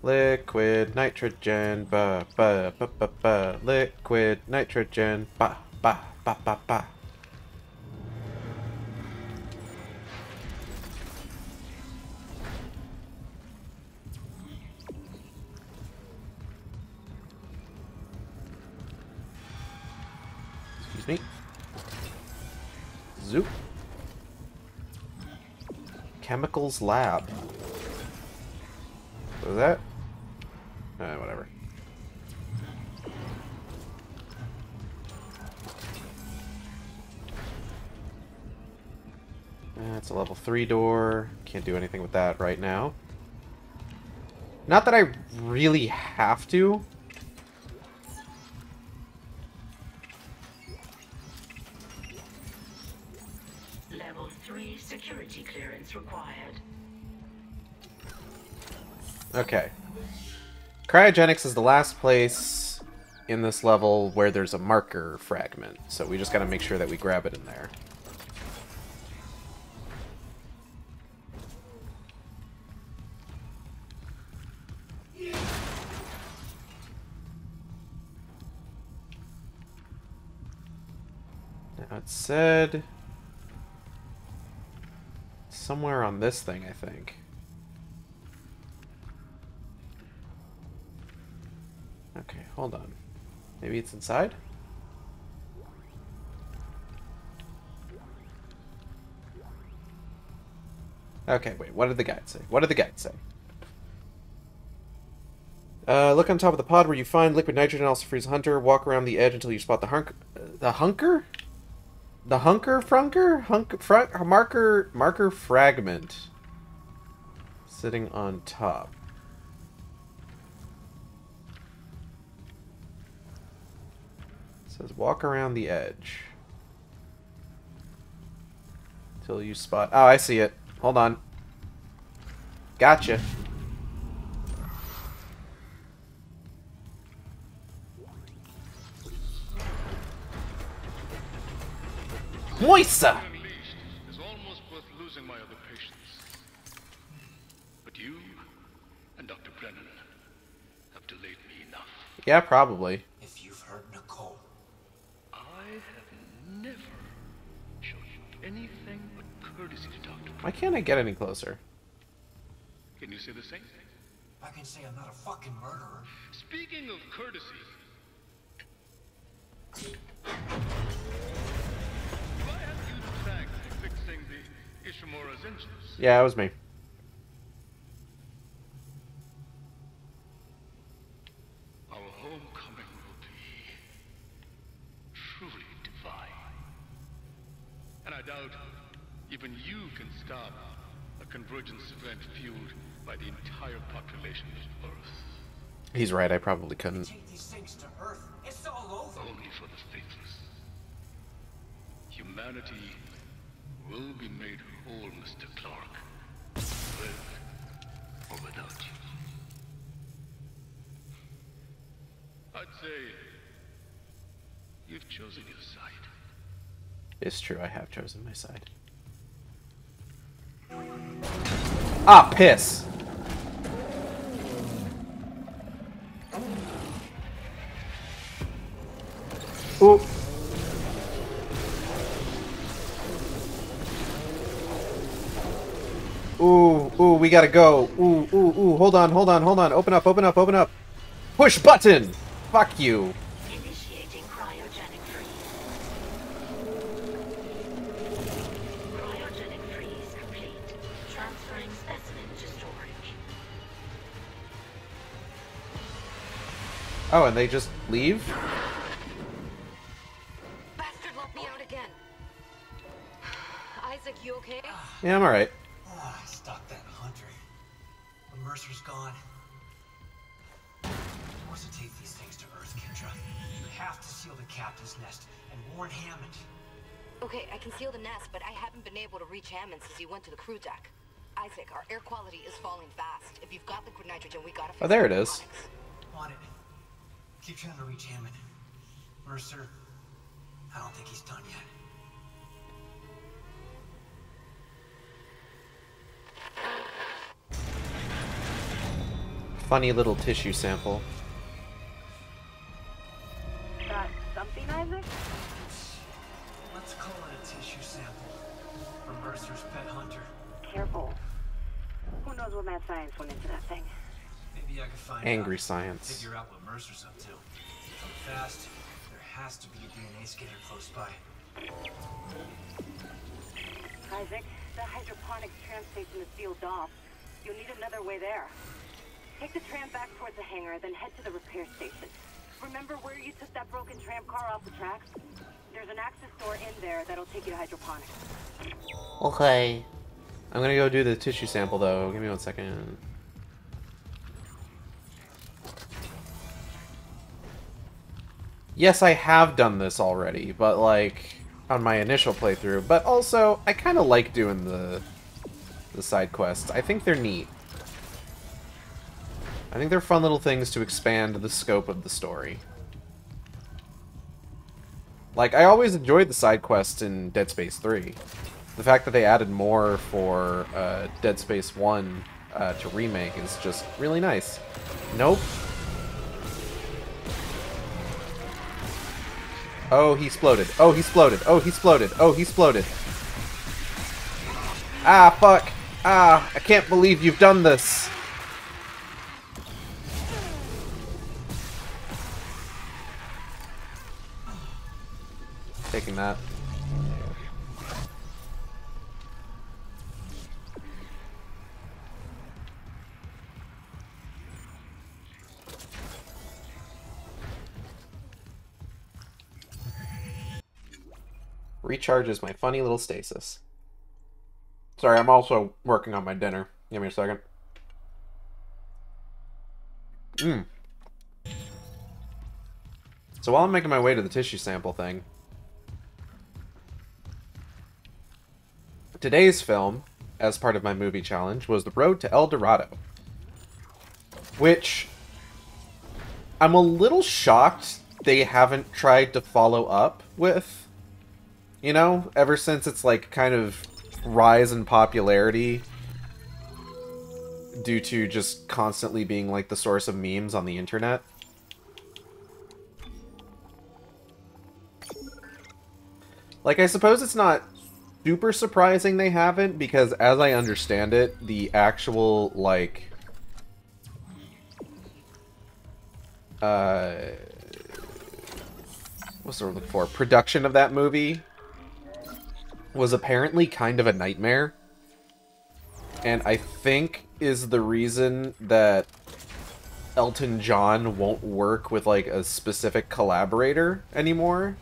Liquid nitrogen, ba ba ba ba ba. Liquid nitrogen, ba ba ba ba ba. Excuse me. Zoop. Chemicals lab. What was that? Whatever. It's a level 3 door. Can't do anything with that right now. Not that I really have to. Level 3 security clearance required. Okay. Cryogenics is the last place in this level where there's a marker fragment, so we just gotta make sure that we grab it in there. Now it said... somewhere on this thing, I think. Okay, hold on. Maybe it's inside? Okay, wait, what did the guide say? What did the guide say? Look on top of the pod where you find liquid nitrogen, also freeze hunter. Walk around the edge until you spot the hunker? The hunker? The hunker frunker? Marker fragment. Sitting on top. Says walk around the edge till you spot... Oh, I see it. Hold on. Gotcha. Moisa! Unleashed is almost worth losing my other patients. But you and Dr. Brennan have delayed me enough. Yeah, probably. If you've heard Nicole, I have never shown you anything but courtesy to Dr. Why can't I get any closer? Can you say the same? I can say I'm not a fucking murderer. Speaking of courtesy, do I have you tagged for fixing the Ishimura's engines? Yeah, it was me. Our homecoming will be truly divine. And I doubt even you can stop a convergence event fueled by the entire population of Earth. He's right, I probably couldn't. Take these things to Earth. It's all over. Only for the faithless. Humanity will be made whole, Mr. Clark. With or without you. I'd say you've chosen your side. It's true, I have chosen my side. Ah, piss! Ooh. Ooh, ooh, we gotta go. Ooh, ooh, ooh, hold on, hold on, hold on. Open up, open up, open up. Push button! Fuck you. Initiating cryogenic freeze. Cryogenic freeze complete. Transferring specimen to storage. Oh, and they just leave? Bastard let me out again. Isaac, you okay? Yeah, I'm alright. Stop that hunter. The Mercer's gone. You want to take these things to Earth, Kendra. You have to seal the captain's nest and warn Hammond. Okay, I can seal the nest, but I haven't been able to reach Hammond since he went to the crew deck. Isaac, our air quality is falling fast. If you've got liquid nitrogen, we gotta fix Oh, there it the is. hydroponics. On it. Keep trying to reach Hammond. Mercer, I don't think he's done yet. Funny little tissue sample. Got something, Isaac? Let's call it a tissue sample from Mercer's pet hunter. Careful. Who knows what mad science went into that thing? Maybe I could find Angry out. science. Figure out what Mercer's up to. If I'm fast, there has to be a DNA scanner close by. Isaac, the hydroponics tram station is sealed off. You'll need another way there. Take the tram back towards the hangar, then head to the repair station. Remember where you took that broken tram car off the tracks? There's an access door in there that'll take you to hydroponics. Okay. I'm gonna go do the tissue sample though. Give me 1 second. Yes, I have done this already, but like on my initial playthrough. But also, I kind of like doing the side quests. I think they're neat. I think they're fun little things to expand the scope of the story. Like, I always enjoyed the side quests in Dead Space 3. The fact that they added more for Dead Space 1 to Remake is just really nice. Nope. Oh, he exploded. Oh, he exploded. Oh, he exploded. Oh, he exploded. Ah, fuck. Ah, I can't believe you've done this. Taking that. Recharges my funny little stasis. Sorry, I'm also working on my dinner. Give me a second. So while I'm making my way to the tissue sample thing, today's film, as part of my movie challenge, was The Road to El Dorado. Which, I'm a little shocked they haven't tried to follow up with. You know, ever since its, like, kind of rise in popularity due to just constantly being, like, the source of memes on the internet. Like, I suppose it's not super surprising they haven't, because as I understand it, the actual, like, what's the word I'm looking for? Production of that movie was apparently kind of a nightmare. And I think is the reason that Elton John won't work with, like, a specific collaborator anymore.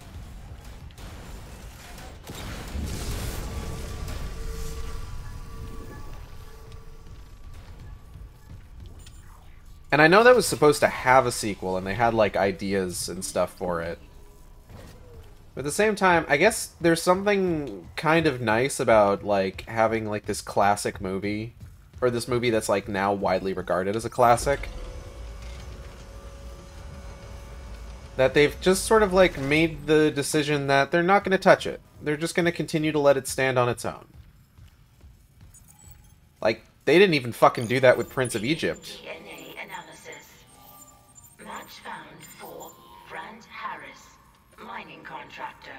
And I know that was supposed to have a sequel, and they had, like, ideas and stuff for it. But at the same time, I guess there's something kind of nice about, like, having, like, this classic movie. Or this movie that's, like, now widely regarded as a classic. That they've just sort of, like, made the decision that they're not going to touch it. They're just going to continue to let it stand on its own. Like, they didn't even fucking do that with Prince of Egypt. DNA analysis. Match found for Brand Harris, mining contractor,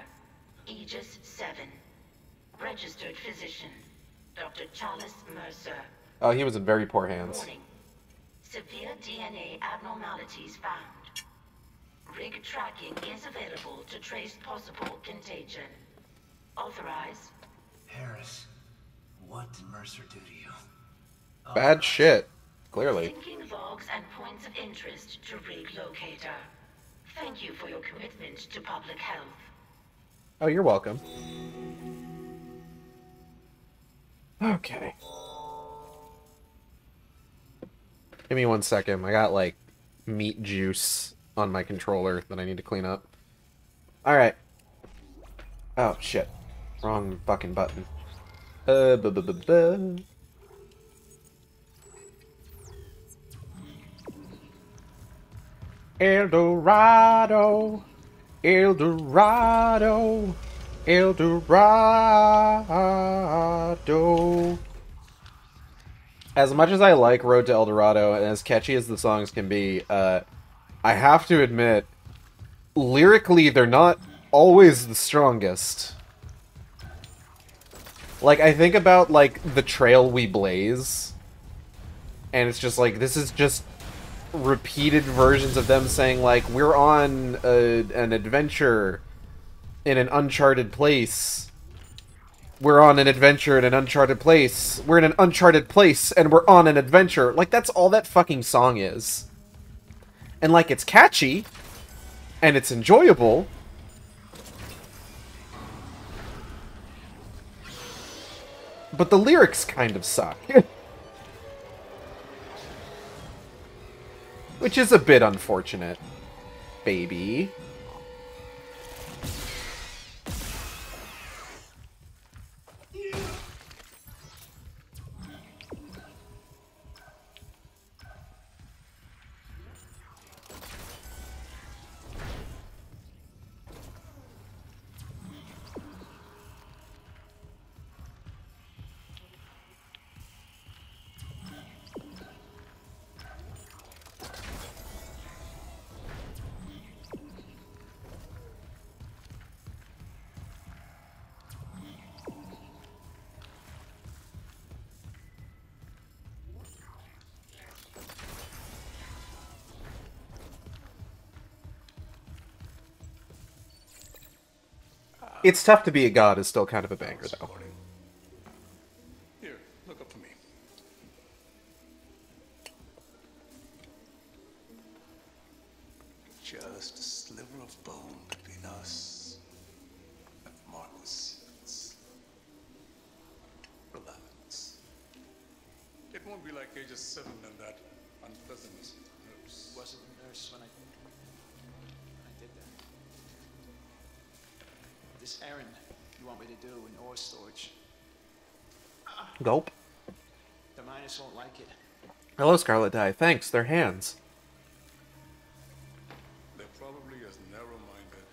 Aegis 7. Registered physician, Dr. Charles Mercer. Oh, he was in very poor hands. Warning. Severe DNA abnormalities found. Rig tracking is available to trace possible contagion. Authorize. Harris, what did Mercer do to you? Bad shit, clearly. Syncing logs and points of interest to rig locator. Thank you for your commitment to public health. Oh, you're welcome. Okay. Give me 1 second. I got, like, meat juice on my controller that I need to clean up. Alright. Oh, shit. Wrong fucking button. Bu. El Dorado, El Dorado, El Dorado. As much as I like Road to El Dorado, and as catchy as the songs can be, I have to admit, lyrically, they're not always the strongest. Like, I think about, like, the trail we blaze, and it's just like, this is just repeated versions of them saying, like, we're on an adventure in an uncharted place. We're on an adventure in an uncharted place. We're in an uncharted place, and we're on an adventure. Like, that's all that fucking song is. And, like, it's catchy, and it's enjoyable. But the lyrics kind of suck. Which is a bit unfortunate, baby. It's Tough to Be a God is still kind of a banger, though. Here, look up for me. Just a sliver of bone between us and Marcus. Relax. It won't be like ages 7 and that unpleasantness with the nurse. Wasn't the nurse when I did that. This errand you want me to do in ore storage. Gulp. The miners won't like it. Hello, Scarlet Dye. Thanks, they're hands. They're probably as narrow-minded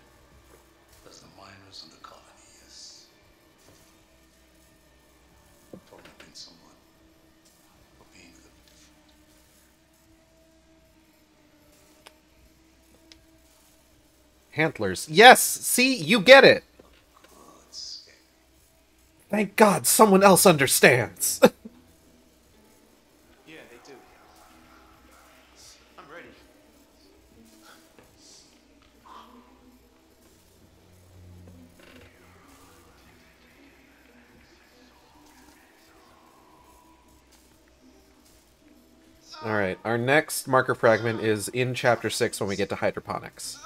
as the miners in the colony is. Tormenting someone for being a little different. Hantlers. Yes! See? You get it! Thank God someone else understands. Yeah, they do. I'm ready. Alright, our next marker fragment is in Chapter 6 when we get to hydroponics.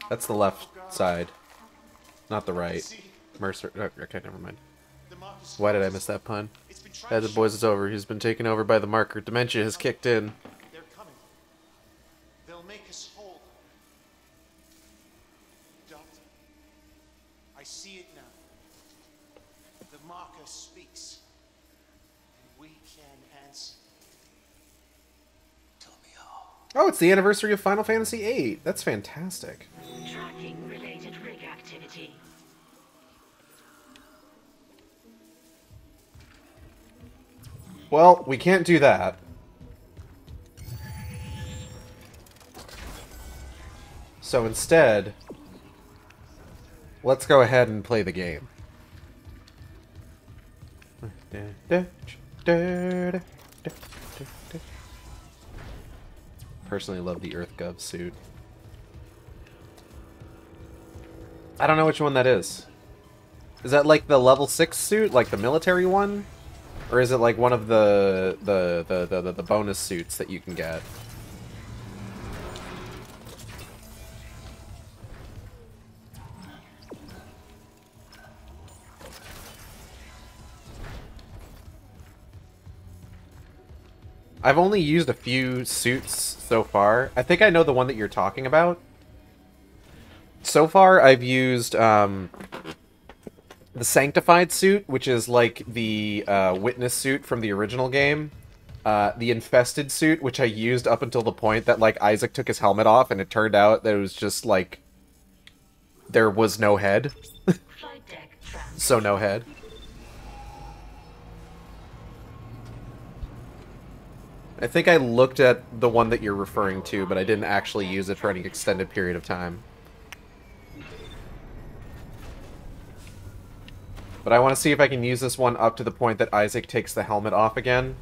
That's the left side, not the right. Mercer. Oh, okay, never mind. Why did I miss that pun? As the boys is over, he's been taken over by the marker. Dementia has kicked in. They're coming. They'll make us whole. Doctor, I see it now. The marker speaks. And we can answer. Tell me how. Oh, it's the anniversary of Final Fantasy VIII. That's fantastic. Tracking related rig activity. Well, we can't do that. So instead, let's go ahead and play the game. Personally love the EarthGov suit. I don't know which one that is. Is that like the level 6 suit, like the military one? Or is it like one of the bonus suits that you can get? I've only used a few suits so far. I think I know the one that you're talking about. So far, I've used the Sanctified suit, which is like the Witness suit from the original game. The Infested suit, which I used up until the point that, like, Isaac took his helmet off, and it turned out that it was just, like, there was no head. So no head. I think I looked at the one that you're referring to, but I didn't actually use it for any extended period of time. But I want to see if I can use this one up to the point that Isaac takes the helmet off again.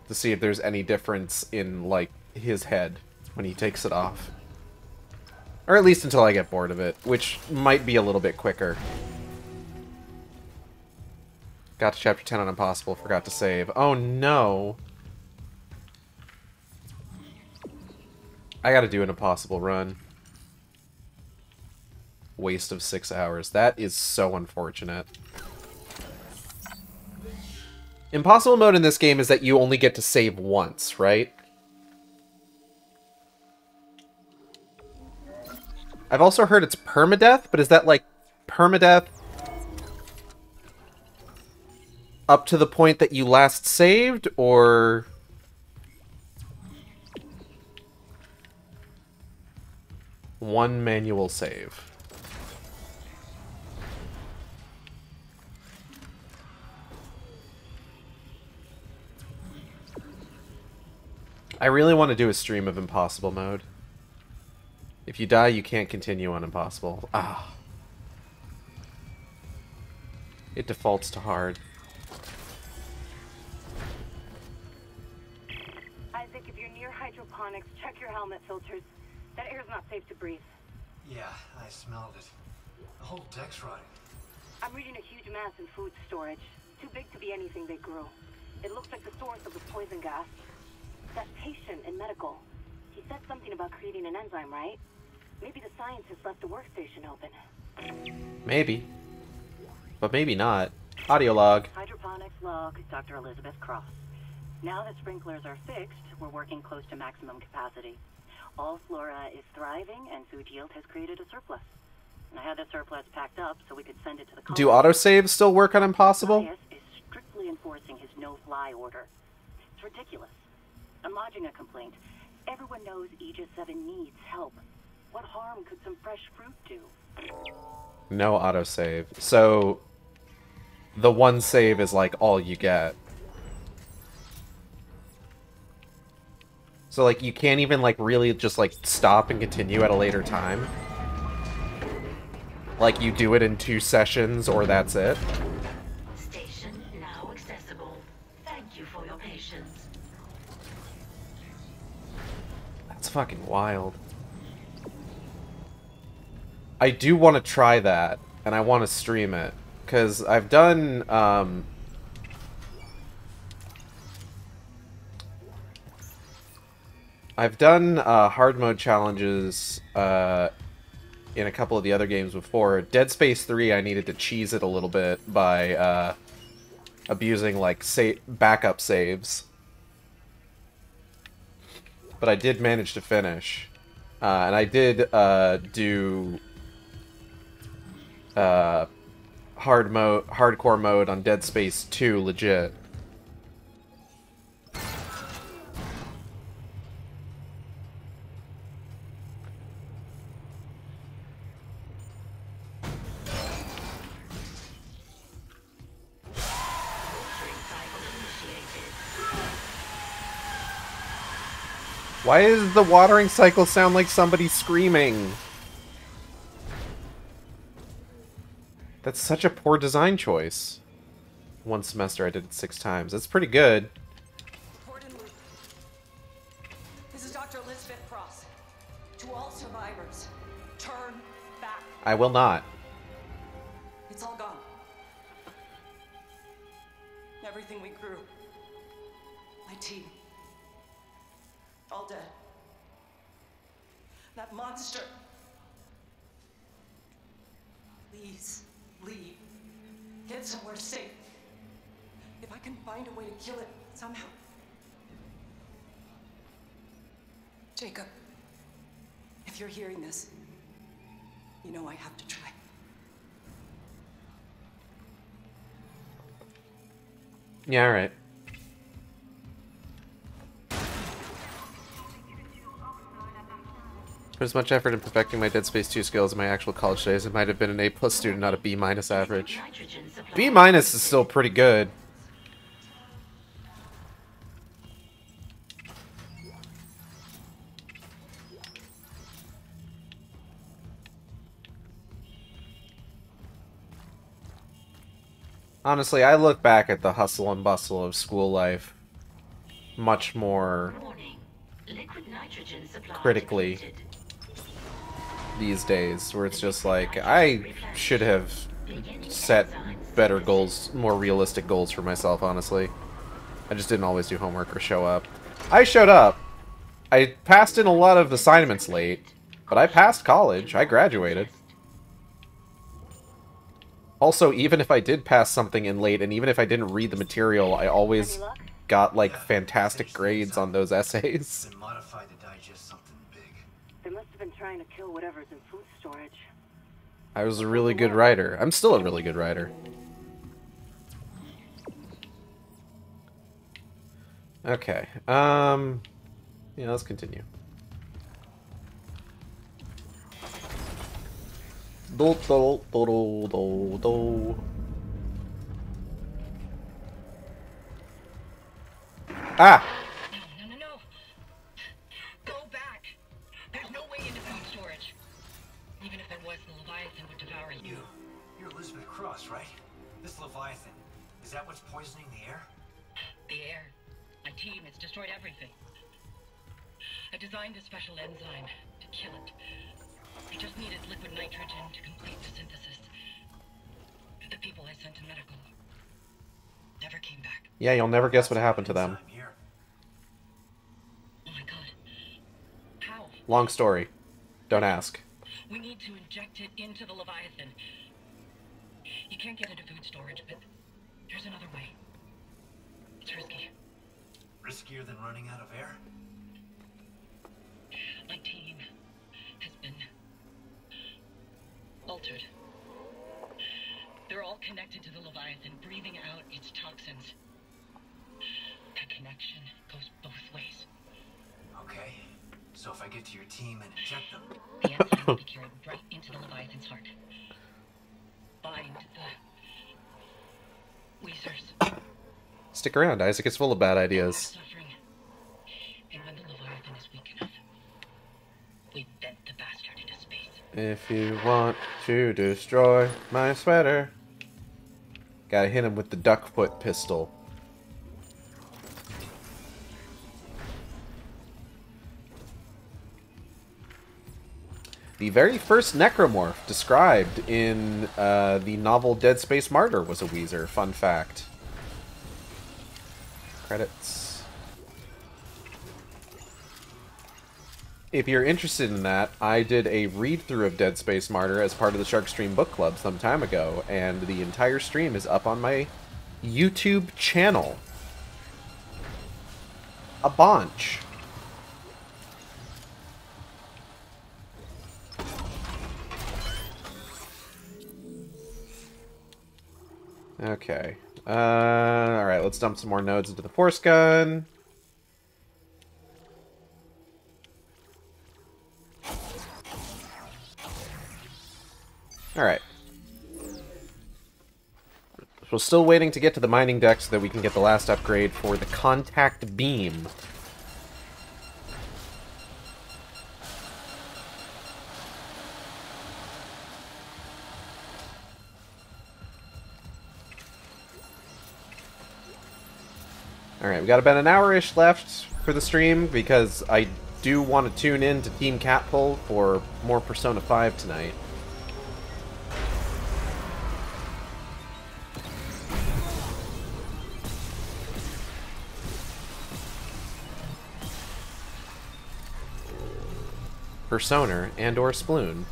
To see if there's any difference in, like, his head when he takes it off. Or at least until I get bored of it, which might be a little bit quicker. Got to chapter 10 on Impossible, forgot to save. Oh no! I gotta do an Impossible run. Waste of 6 hours. That is so unfortunate. Impossible mode in this game is that you only get to save once, right? I've also heard it's permadeath, but is that like permadeath up to the point that you last saved, or one manual save? I really want to do a stream of Impossible mode. If you die, you can't continue on Impossible. Ah. It defaults to hard. Isaac, if you're near hydroponics, check your helmet filters. That air's not safe to breathe. Yeah, I smelled it. The whole deck's rotting. I'm reading a huge mass in food storage. Too big to be anything they grew. It looks like the source of the poison gas. That patient in medical, he said something about creating an enzyme, right? Maybe the scientist left the workstation open. Maybe. But maybe not. Audio log. Hydroponics log, Dr. Elizabeth Cross. Now that sprinklers are fixed, we're working close to maximum capacity. All flora is thriving, and food yield has created a surplus. And I had the surplus packed up so we could send it to the colony. Do autosaves still work on Impossible? Elias is strictly enforcing his no-fly order. It's ridiculous. I'm lodging a complaint. Everyone knows Aegis 7 needs help. What harm could some fresh fruit do? No autosave. So, the one save is like all you get. So like you can't even like really just like stop and continue at a later time? Like you do it in 2 sessions or that's it? Station now accessible. Thank you for your patience. That's fucking wild. I do want to try that, and I want to stream it, because I've done, hard mode challenges, in a couple of the other games before. Dead Space 3, I needed to cheese it a little bit by, abusing, like, backup saves. But I did manage to finish. And I did, do hardcore mode on Dead Space 2 legit. Why does the watering cycle sound like somebody screaming? That's such a poor design choice. One semester I did it 6 times. That's pretty good. This is Dr. Elizabeth Cross. To all survivors, turn back. I will not. It's all gone. Everything we grew. My team. All dead. That monster. Please, leave. Get somewhere safe. If I can find a way to kill it somehow, Jacob, if you're hearing this, you know I have to try. Yeah, alright. Put as much effort in perfecting my Dead Space 2 skills in my actual college days, it might have been an A+ student, not a B- average. B- is still pretty good. Honestly, I look back at the hustle and bustle of school life much more critically these days, where it's just like, I should have set better goals, more realistic goals for myself, honestly. I just didn't always do homework or show up. I showed up. I passed in a lot of assignments late, but I passed college. I graduated. Also, even if I did pass something in late, and even if I didn't read the material, I always got, like, fantastic grades on those essays. Modified to digest something big. They must have been trying to kill whatever's in food storage. I was a really good writer. I'm still a really good writer. Okay. Yeah, let's continue. Do, do, do, do, do, do. Ah! No. Go back. There's no way into food storage. Even if there was, the Leviathan would devour you. You're Elizabeth Cross, right? This Leviathan, is that what's poisoning the air? The air. My team has destroyed everything. I designed a special enzyme to kill it. I just needed liquid nitrogen to complete the synthesis. The people I sent to medical never came back. Yeah, you'll never guess what happened to them. Oh my god. How? Long story. Don't ask. We need to inject it into the Leviathan. You can't get into food storage, but there's another way. It's risky. Riskier than running out of air? My team has been altered. They're all connected to the Leviathan, breathing out its toxins. That connection goes both ways. Okay. So if I get to your team and inject them... The enzyme will be carried right into the Leviathan's heart. Bind the... Weezers. Stick around, Isaac is full of bad ideas. Suffering. And when the Leviathan is weak enough, we vent the bastard into space. If you want to destroy my sweater. Gotta hit him with the duckfoot pistol. The very first necromorph described in the novel Dead Space Martyr was a Weezer. Fun fact. Credits. If you're interested in that, I did a read-through of Dead Space Martyr as part of the Sharkstream Book Club some time ago, and the entire stream is up on my YouTube channel. A bunch. Okay. Alright, let's dump some more nodes into the force gun. Alright. We're still waiting to get to the mining deck so that we can get the last upgrade for the contact beam. Alright, we got about an hour-ish left for the stream, because I do want to tune in to Team Catpull for more Persona 5 tonight. Persona and/or Sploon.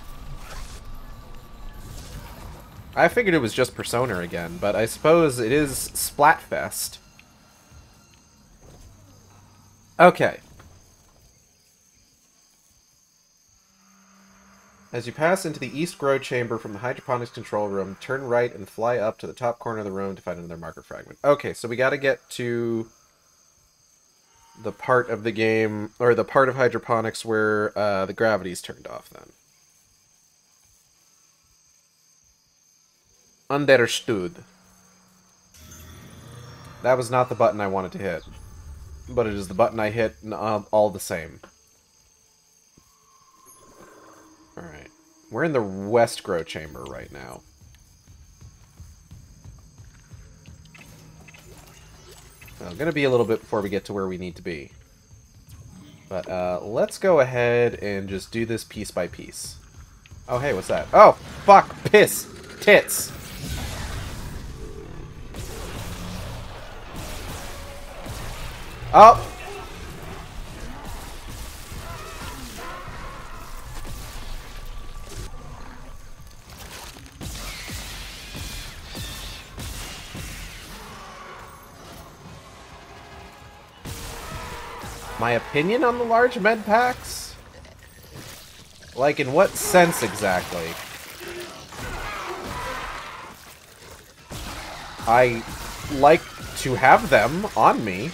I figured it was just Persona again, but I suppose it is Splatfest. Okay. As you pass into the East Grow chamber from the hydroponics control room, turn right and fly up to the top corner of the room to find another marker fragment. Okay, so we gotta get to the part of the game, or the part of hydroponics where the gravity's turned off then. Understood. That was not the button I wanted to hit. But it is the button I hit all the same. Alright. We're in the West Grow chamber right now. Well, gonna be a little bit before we get to where we need to be. But let's go ahead and just do this piece by piece. Oh, hey, what's that? Oh, fuck! Piss! Tits! Oh! My opinion on the large med packs? Like, in what sense exactly? I like to have them on me.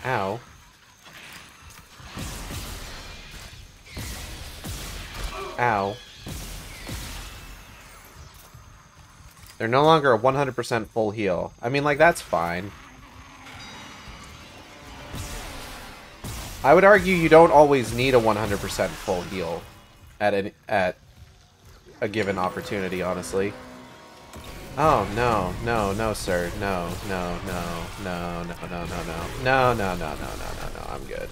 Ow. Ow. They're no longer a 100% full heal. I mean, like, that's fine. I would argue you don't always need a 100% full heal at a given opportunity, honestly. Oh, no, no, no, sir. No, no, no, no, no, no, no, no. No, no, no, no, no, no, no. I'm good.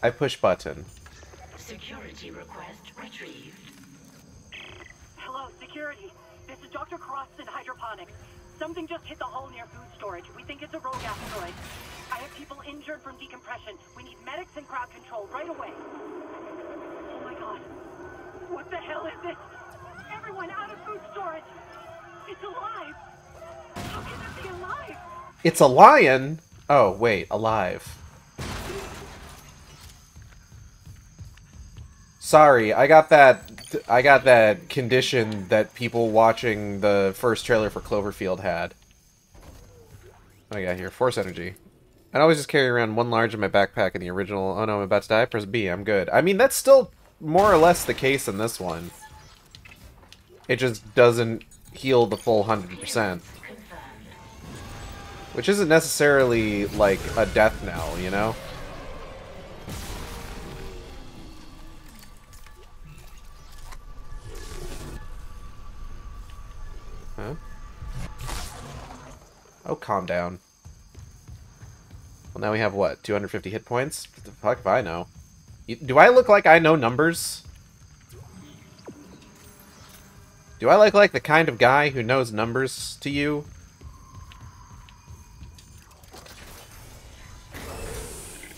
I push button. Security request retrieved. Hello, security. This is Dr. Cross in hydroponics. Something just hit the hull near food storage. We think it's a rogue asteroid. I have people injured from decompression. We need medics and crowd control right away. Oh my god. What the hell is this? Everyone out of food storage. It's alive. How can it be alive? It's a lion? Oh, wait, alive. Sorry, I got that condition that people watching the first trailer for Cloverfield had. What do I got here? Force energy. I'd always just carry around one large in my backpack in the original. Oh no, I'm about to die. Press B, I'm good. I mean, that's still more or less the case in this one. It just doesn't heal the full 100%. Which isn't necessarily, like, a death knell, you know? Huh? Oh, calm down. Well, now we have, what, 250 hit points? What the fuck if I know? Do I look like I know numbers? Do I look like the kind of guy who knows numbers to you?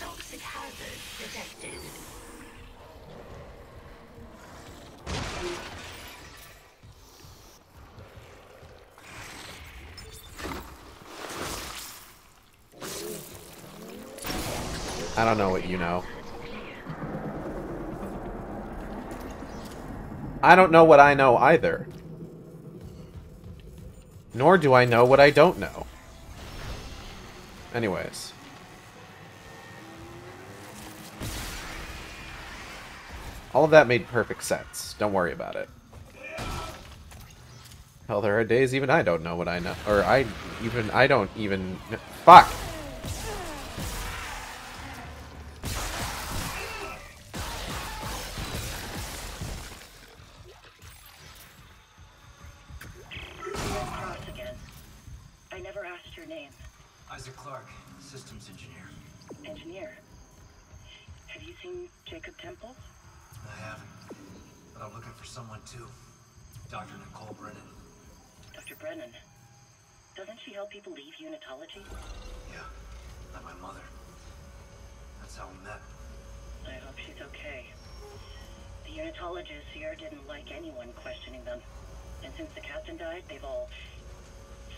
Toxic hazard detected. I don't know what you know. I don't know what I know either. Nor do I know what I don't know. Anyways. All of that made perfect sense. Don't worry about it. Hell, there are days even I don't know what I know. Or I don't even... Fuck! Systems engineer. Engineer? Have you seen Jacob Temple? I haven't, but I'm looking for someone too. Dr. Nicole Brennan. Dr. Brennan? Doesn't she help people leave Unitology? Yeah, like my mother. That's how we met. I hope she's okay. The Unitologists here didn't like anyone questioning them. And since the captain died, they've all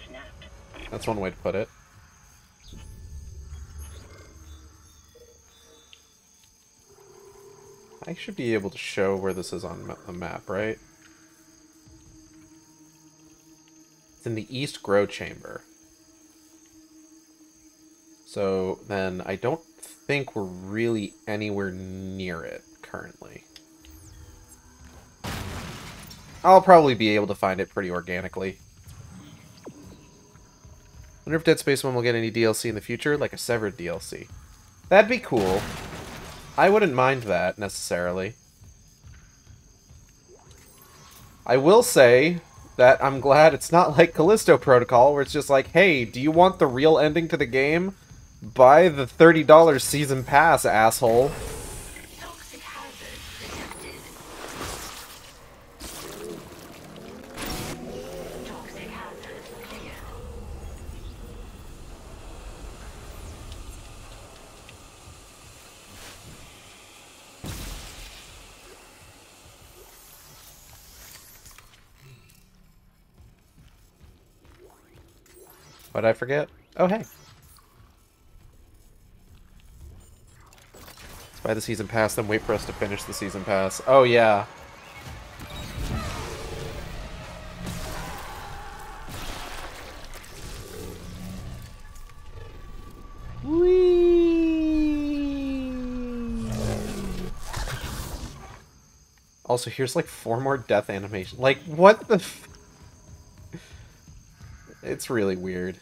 snapped. That's one way to put it. I should be able to show where this is on the map, right? It's in the East Grow Chamber. So then I don't think we're really anywhere near it currently. I'll probably be able to find it pretty organically. Wonder if Dead Space 1 will get any DLC in the future, like a Severed DLC. That'd be cool. I wouldn't mind that, necessarily. I will say that I'm glad it's not like Callisto Protocol, where it's just like, hey, do you want the real ending to the game? Buy the $30 season pass, asshole. Toxic hazard detected. Toxic hazard clear. What did I forget? Oh, hey. Let's buy the season pass, then wait for us to finish the season pass. Oh, yeah. Whee! Also, here's like 4 more death animations. Like, what the f... It's really weird.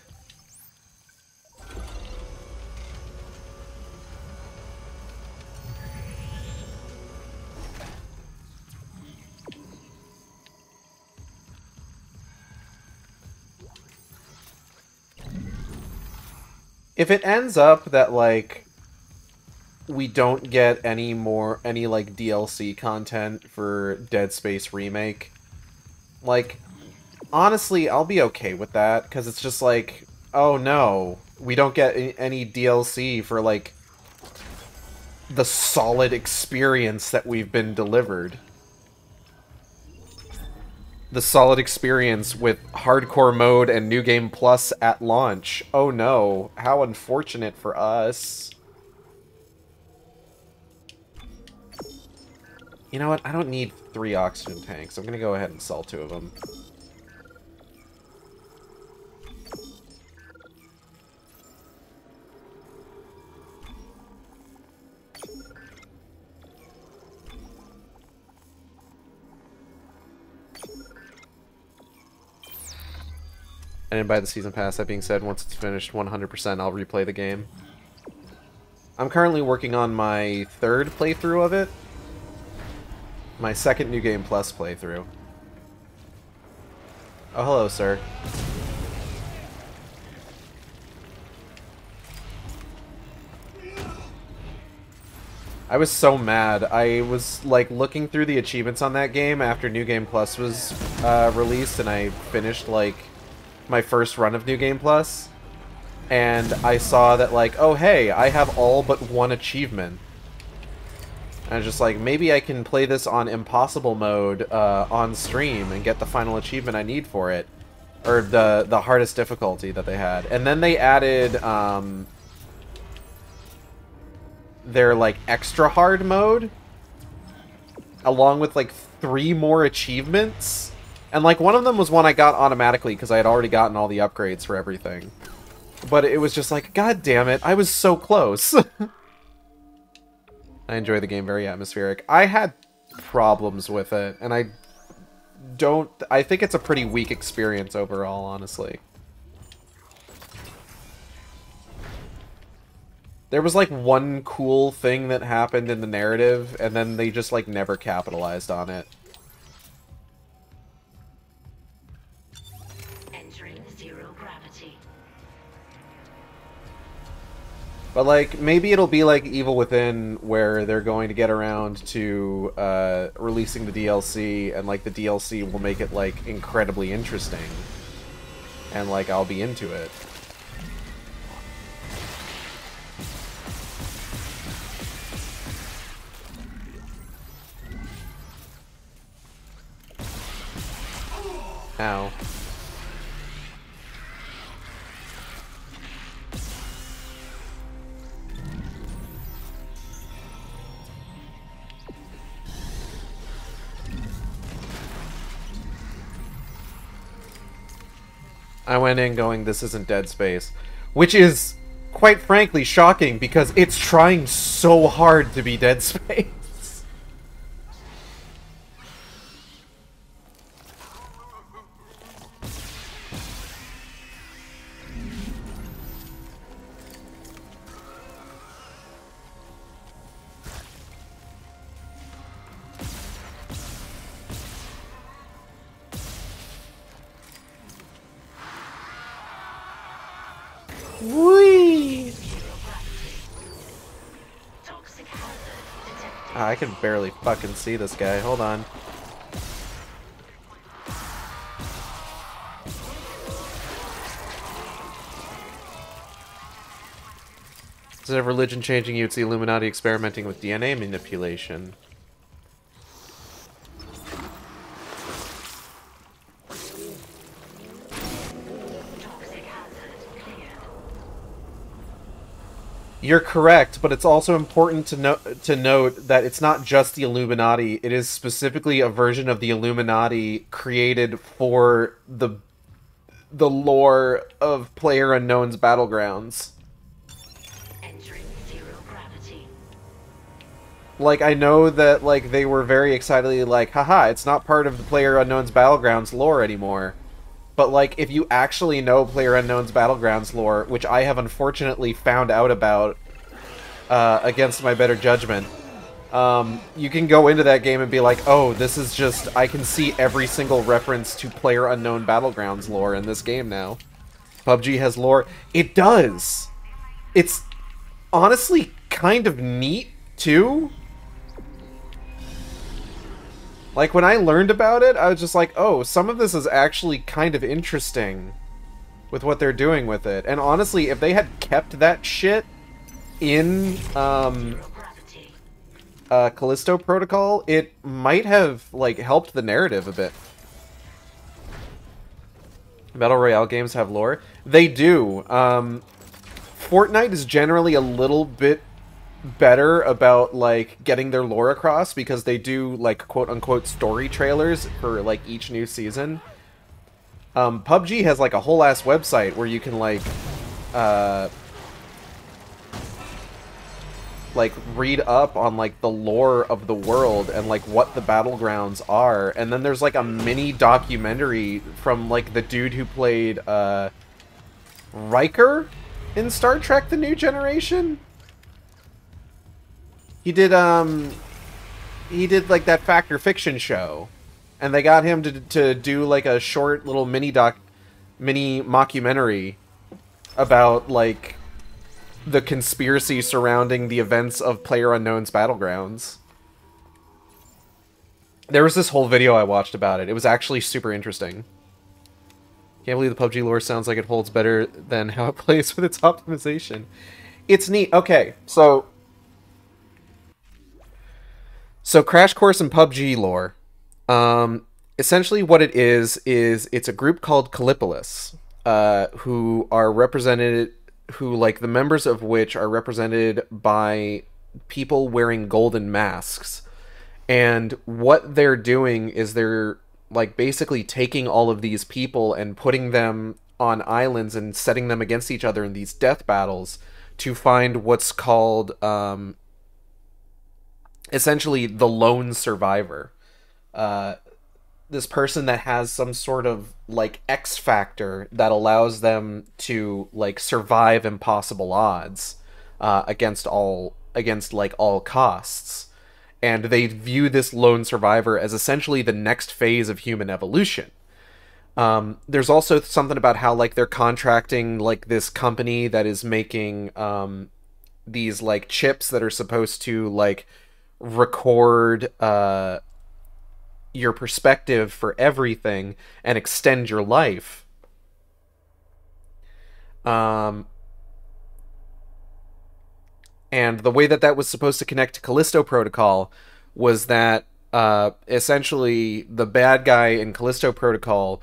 If it ends up that, like, we don't get any like, DLC content for Dead Space Remake, like, honestly, I'll be okay with that, because it's just like, oh no, we don't get any DLC for, like, the solid experience that we've been delivered. The solid experience with hardcore mode and New Game Plus at launch. Oh no, how unfortunate for us. You know what, I don't need 3 oxygen tanks. I'm gonna go ahead and sell 2 of them. I didn't buy the season pass. That being said, once it's finished 100%, I'll replay the game. I'm currently working on my 3rd playthrough of it. My 2nd New Game Plus playthrough. Oh, hello, sir. I was so mad. I was, like, looking through the achievements on that game after New Game Plus was released, and I finished, like, my first run of New Game Plus, and I saw that, like, oh hey, I have all but 1 achievement. And I was just like, maybe I can play this on impossible mode on stream and get the final achievement I need for it. Or the hardest difficulty that they had. And then they added their, like, extra hard mode, along with, like, 3 more achievements. And, like, one of them was one I got automatically because I had already gotten all the upgrades for everything. But it was just like, god damn it, I was so close. I enjoy the game, very atmospheric. I had problems with it, and I think it's a pretty weak experience overall, honestly. There was, like, one cool thing that happened in the narrative, and then they just, like, never capitalized on it. But, like, maybe it'll be like Evil Within, where they're going to get around to releasing the DLC, and, like, the DLC will make it, like, incredibly interesting. And, like, I'll be into it. Ow. I went in going, this isn't Dead Space. Which is, quite frankly, shocking because it's trying so hard to be Dead Space. Whee! I can barely fucking see this guy. Hold on. Instead of religion changing you, it's the Illuminati experimenting with DNA manipulation. You're correct, but it's also important to note that it's not just the Illuminati. It is specifically a version of the Illuminati created for the lore of PlayerUnknown's Battlegrounds. Entering zero gravity. Like, I know that, like, they were very excitedly like, haha, it's not part of the PlayerUnknown's Battlegrounds lore anymore. But, like, if you actually know PlayerUnknown's Battlegrounds lore, which I have unfortunately found out about against my better judgment, you can go into that game and be like, oh, this is just... I can see every single reference to PlayerUnknown Battlegrounds lore in this game now. PUBG has lore. It does! It's honestly kind of neat, too. Like, when I learned about it, I was just like, oh, some of this is actually kind of interesting with what they're doing with it. And honestly, if they had kept that shit in Callisto Protocol, it might have, like, helped the narrative a bit. Battle Royale games have lore. They do. Fortnite is generally a little bit better about, like, getting their lore across because they do, like, quote-unquote story trailers for, like, each new season. PUBG has, like, a whole-ass website where you can, like, read up on, like, the lore of the world and, like, what the battlegrounds are. And then there's, like, a mini documentary from, like, the dude who played, Riker in Star Trek The New Generation? He did, like, that Fact or Fiction show. And they got him to do, like, a short little mini mockumentary about, like, the conspiracy surrounding the events of PlayerUnknown's Battlegrounds. There was this whole video I watched about it. It was actually super interesting. Can't believe the PUBG lore sounds like it holds better than how it plays with its optimization. It's neat. Okay, so Crash Course in PUBG lore. Essentially what it is it's a group called Callipolis, who are represented, like, the members of which are represented by people wearing golden masks. And what they're doing is they're, like, basically taking all of these people and putting them on islands and setting them against each other in these death battles to find what's called, essentially the lone survivor. This person that has some sort of, like, X factor that allows them to, like, survive impossible odds against like all costs. And they view this lone survivor as essentially the next phase of human evolution. There's also something about how, like, they're contracting, like, this company that is making these, like, chips that are supposed to, like, record your perspective for everything and extend your life. And the way that was supposed to connect to Callisto Protocol was that essentially the bad guy in Callisto Protocol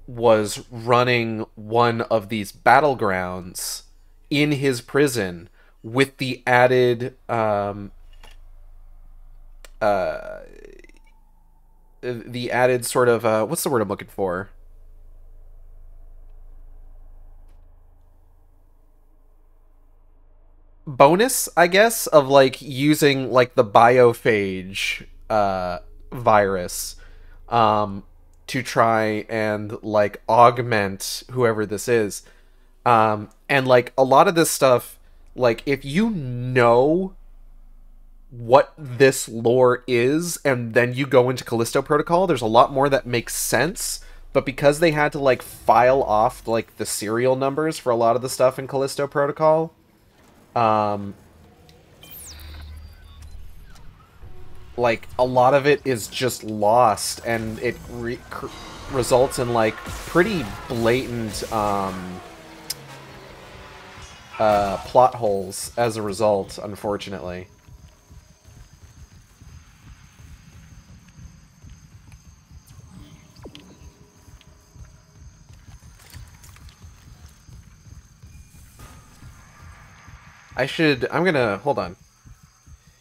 was running one of these battlegrounds in his prison with the added sort of what's the word I'm looking for? Bonus, I guess, of like using like the biophage virus to try and like augment whoever this is. And like a lot of this stuff, like if you know what this lore is and then you go into Callisto Protocol, there's a lot more that makes sense. But because they had to like file off like the serial numbers for a lot of the stuff in Callisto Protocol, like a lot of it is just lost, and it results in like pretty blatant plot holes as a result, unfortunately. I'm gonna, hold on.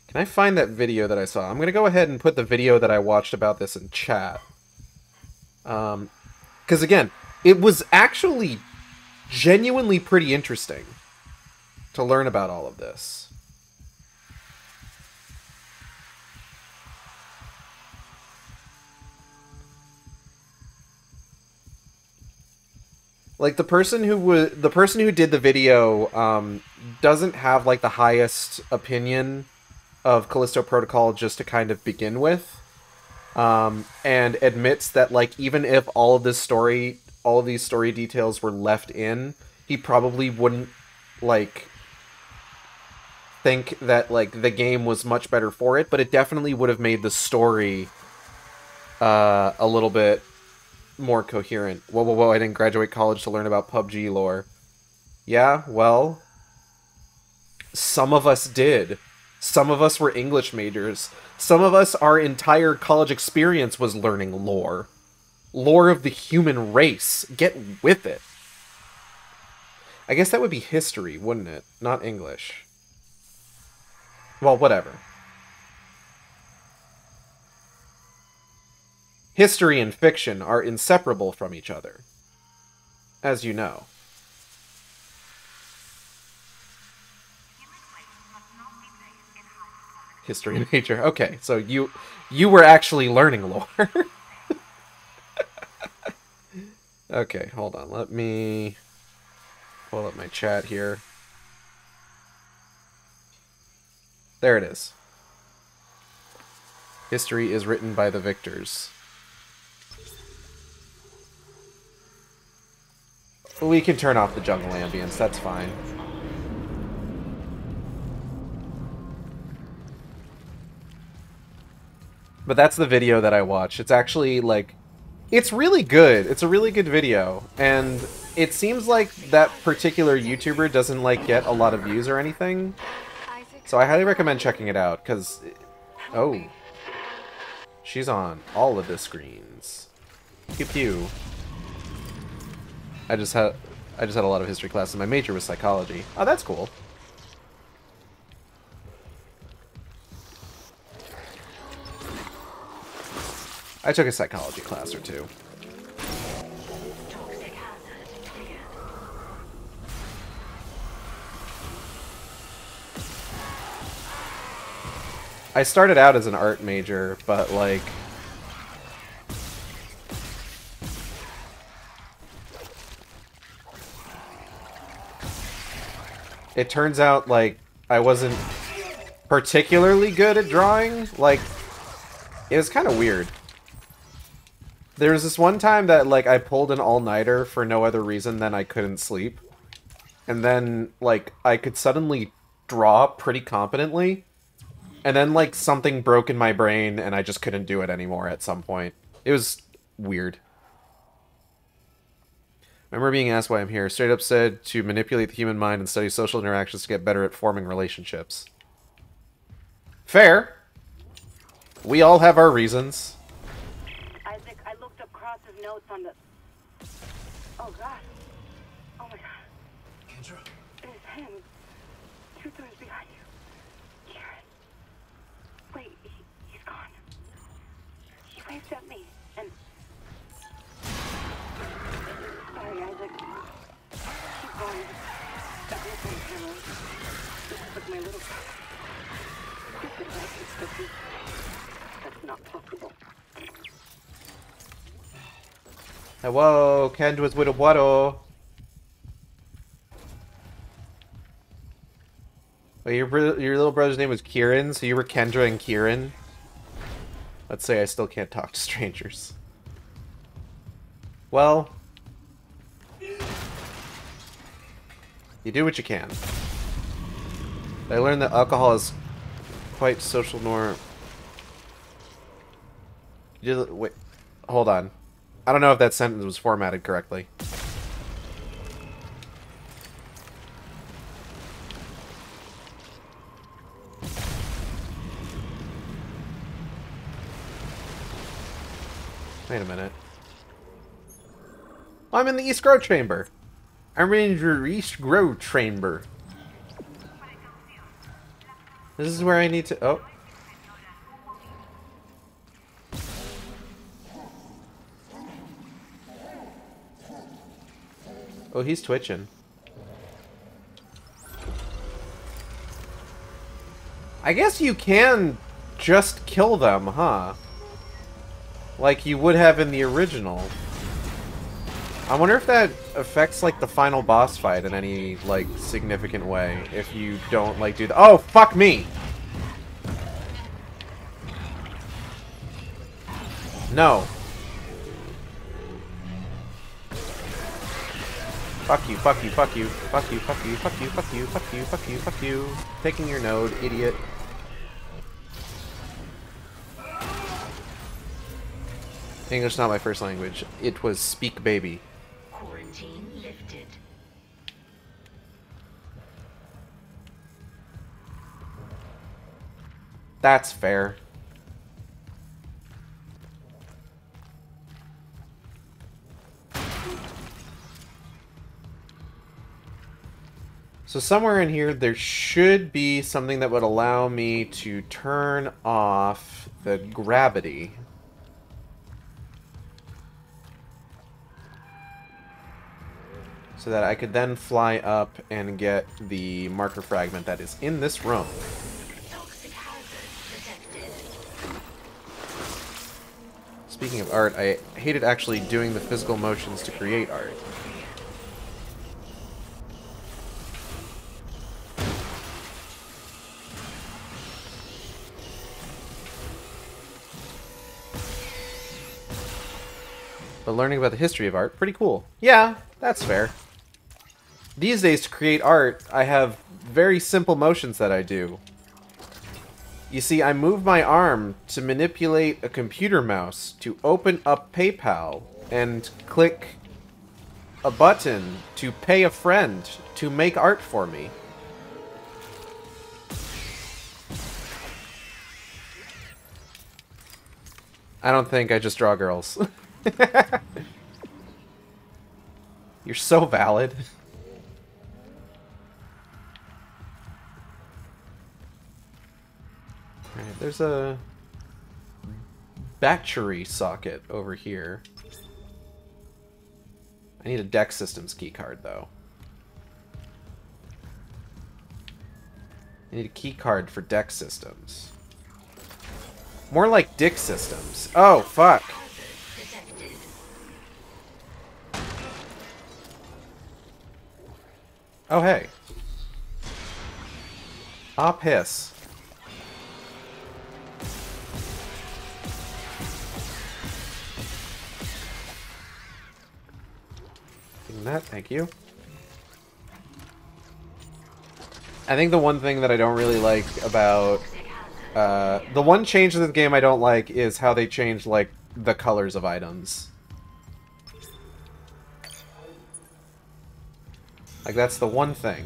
Can I find that video that I saw? I'm gonna go ahead and put the video that I watched about this in chat. Because again, it was actually genuinely pretty interesting to learn about all of this. Like the person who did the video doesn't have like the highest opinion of Callisto Protocol just to kind of begin with, and admits that like even if all of these story details were left in, he probably wouldn't like think that like the game was much better for it, but it definitely would have made the story a little bit more coherent. Whoa, I didn't graduate college to learn about PUBG lore. Yeah, well, some of us did. Some of us were English majors. Some of us, our entire college experience was learning lore. Lore of the human race. Get with it. I guess that would be history, wouldn't it? Not English. Well, whatever. History and fiction are inseparable from each other, as you know. History major. Okay, so you were actually learning lore. Okay, hold on. Let me pull up my chat here. There it is. History is written by the victors. We can turn off the jungle ambience, that's fine. But that's the video that I watched. It's actually, like, it's really good. It's a really good video. And it seems like that particular YouTuber doesn't, like, get a lot of views or anything. So I highly recommend checking it out, because... Oh. She's on all of the screens. Pew pew. I just had a lot of history classes. My major was psychology. Oh, that's cool. I took a psychology class or two. I started out as an art major, but like... It turns out, like, I wasn't particularly good at drawing. Like, it was kind of weird. There was this one time that, like, I pulled an all-nighter for no other reason than I couldn't sleep. And then, like, I could suddenly draw pretty competently. And then, like, something broke in my brain and I just couldn't do it anymore at some point. It was weird. I remember being asked why I'm here. Straight up said to manipulate the human mind and study social interactions to get better at forming relationships. Fair. We all have our reasons. Isaac, I looked up Cross's notes on the... Oh, God. Oh, my God. Kendra? There's him. 2 doors behind you. Kieran. Wait, he's gone. He waved at me, and... Sorry, Isaac. Keep going. That was on camera. This is like my little... Stupid life expectancy. That's not possible. Hello, Kendra's with a water. Wait, your little brother's name was Kieran, so you were Kendra and Kieran? Let's say I still can't talk to strangers. Well, you do what you can. I learned that alcohol is quite social norm. Wait, hold on. I don't know if that sentence was formatted correctly. Wait a minute. I'm in the East Grove Chamber. I'm in the East Grove Chamber. This is where I need to... Oh. Oh, he's twitching. I guess you can just kill them, huh? Like you would have in the original. I wonder if that affects, like, the final boss fight in any, like, significant way. If you don't, like, do the... Oh, fuck me! No. Fuck you, fuck you, fuck you, fuck you, fuck you, fuck you, fuck you, fuck you, fuck you, fuck you. Taking your node, idiot. English not my first language. It was speak baby. Quarantine lifted. That's fair. So somewhere in here there should be something that would allow me to turn off the gravity. So that I could then fly up and get the marker fragment that is in this room. Speaking of art, I hated actually doing the physical motions to create art. But learning about the history of art, pretty cool. Yeah, that's fair. These days, to create art, I have very simple motions that I do. You see, I move my arm to manipulate a computer mouse to open up PayPal and click a button to pay a friend to make art for me. I don't think I just draw girls. You're so valid. Alright, there's a battery socket over here. I need a Deck Systems keycard, though. I need a keycard for Deck Systems. More like Dick Systems. Oh, fuck. Oh, hey. Ah, piss. Taking that, thank you. I think the one thing that I don't really like about... the one change in this game I don't like is how they changed, like, the colors of items. Like, that's the one thing.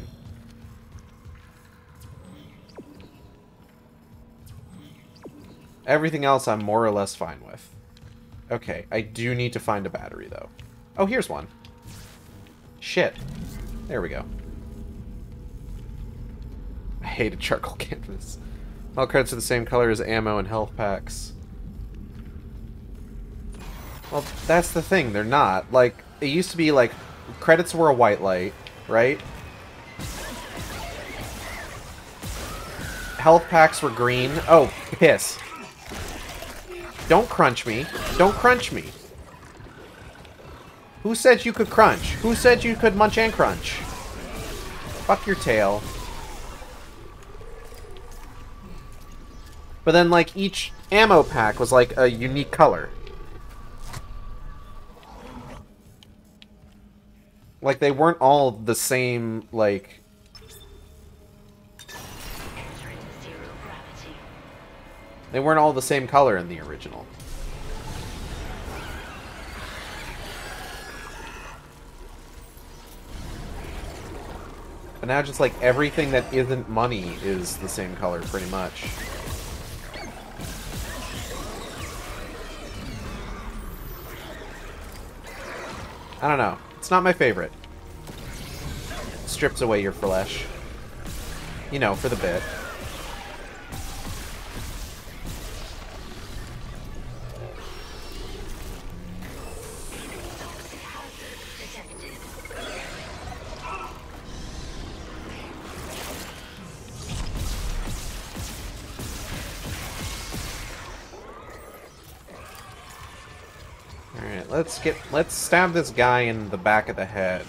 Everything else I'm more or less fine with. Okay, I do need to find a battery, though. Oh, here's one. Shit. There we go. I hated charcoal canvas. All credits are the same color as ammo and health packs. Well, that's the thing. They're not. Like, it used to be, like, credits were a white light, right? Health packs were green. Oh, piss. Don't crunch me. Don't crunch me. Who said you could crunch? Who said you could munch and crunch? Fuck your tail. But then, like, each ammo pack was, like, a unique color. Like, they weren't all the same, like... They weren't all the same color in the original. But now just, like, everything that isn't money is the same color, pretty much. I don't know. It's not my favorite. It strips away your flesh. You know, for the bit. Let's stab this guy in the back of the head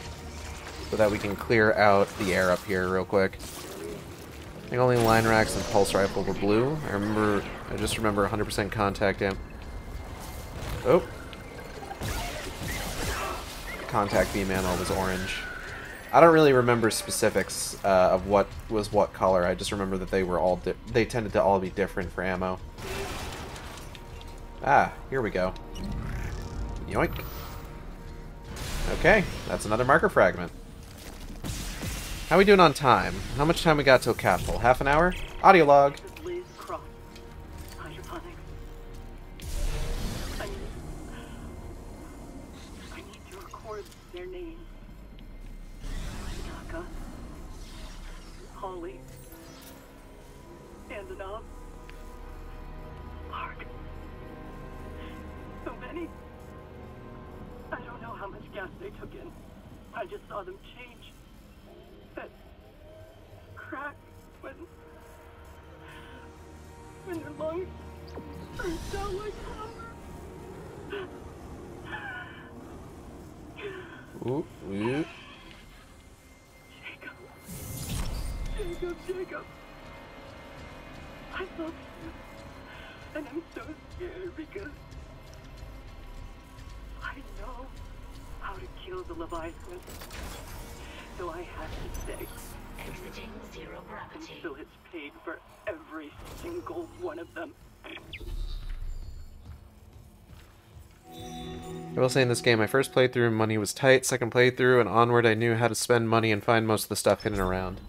so that we can clear out the air up here real quick. I think only line racks and pulse rifle were blue. I just remember 100% contact ammo. Oh. Contact beam ammo was orange. I don't really remember specifics of what was what color. I just remember that they were all they tended to all be different for ammo. Ah, here we go. Yoink. Okay, that's another marker fragment. How we doing on time? How much time we got till capital? Half an hour? Audio log. Liz Cross. Hydroponics. I need to record their names. Taka. Holly. Antonov. Mark. So many. I don't know how much gas they took in. I just saw them change. That crack when their lungs burst out like lava. Ooh, ooh. Jacob. I love you. And I'm so scared because I know how to kill the Leviathan. So I have to stay. Exiting zero gravity. Until it's paid for every single one of them. I will say in this game, my first playthrough, money was tight. Second playthrough, and onward, I knew how to spend money and find most of the stuff hidden around.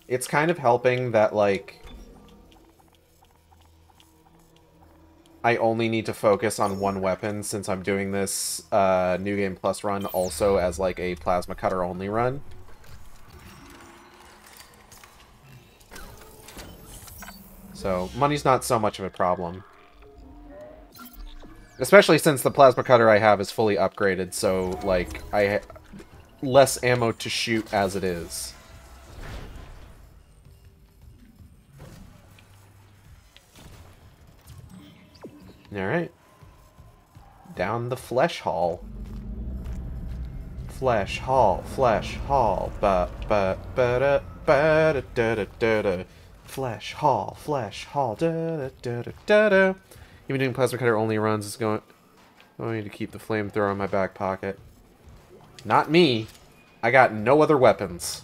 It's kind of helping that, like, I only need to focus on one weapon since I'm doing this New Game Plus run also as, like, a plasma cutter only run. So, money's not so much of a problem. Especially since the plasma cutter I have is fully upgraded, so, like, I have less ammo to shoot as it is. Alright. Down the flesh hall. Flesh hall, flesh hall. Ba ba ba da ba da da da da da. Flesh hall, da da da da da da. Even doing plasma cutter only runs is going to keep the flamethrower in my back pocket. Not me. I got no other weapons.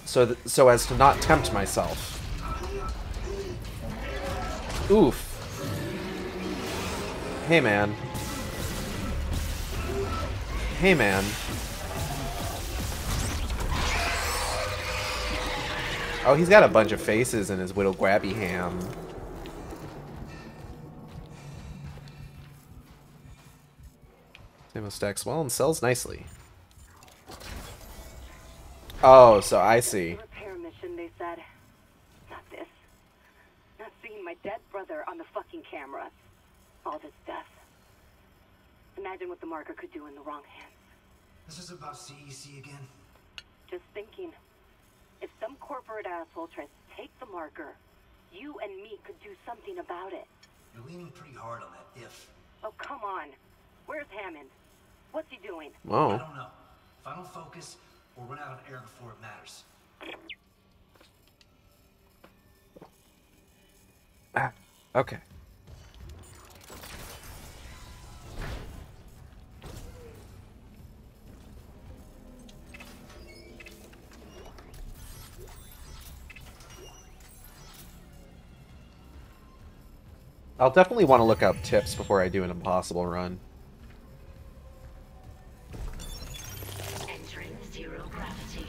So as to not tempt myself. Oof. Hey, man. Hey, man. Oh, he's got a bunch of faces in his little grabby ham. Ammo stacks well and sells nicely. Oh, so I see. Repair mission, they said. Not this. Not seeing my dead brother on the fucking camera. All this death. Imagine what the marker could do in the wrong hands. This is about CEC again. Just thinking. If some corporate asshole tries to take the marker, you and me could do something about it. You're leaning pretty hard on that if. Oh, come on. Where's Hammond? What's he doing? Whoa. I don't know. If I don't focus, we'll run out of air before it matters. Okay. I'll definitely want to look up tips before I do an impossible run. Entering zero gravity.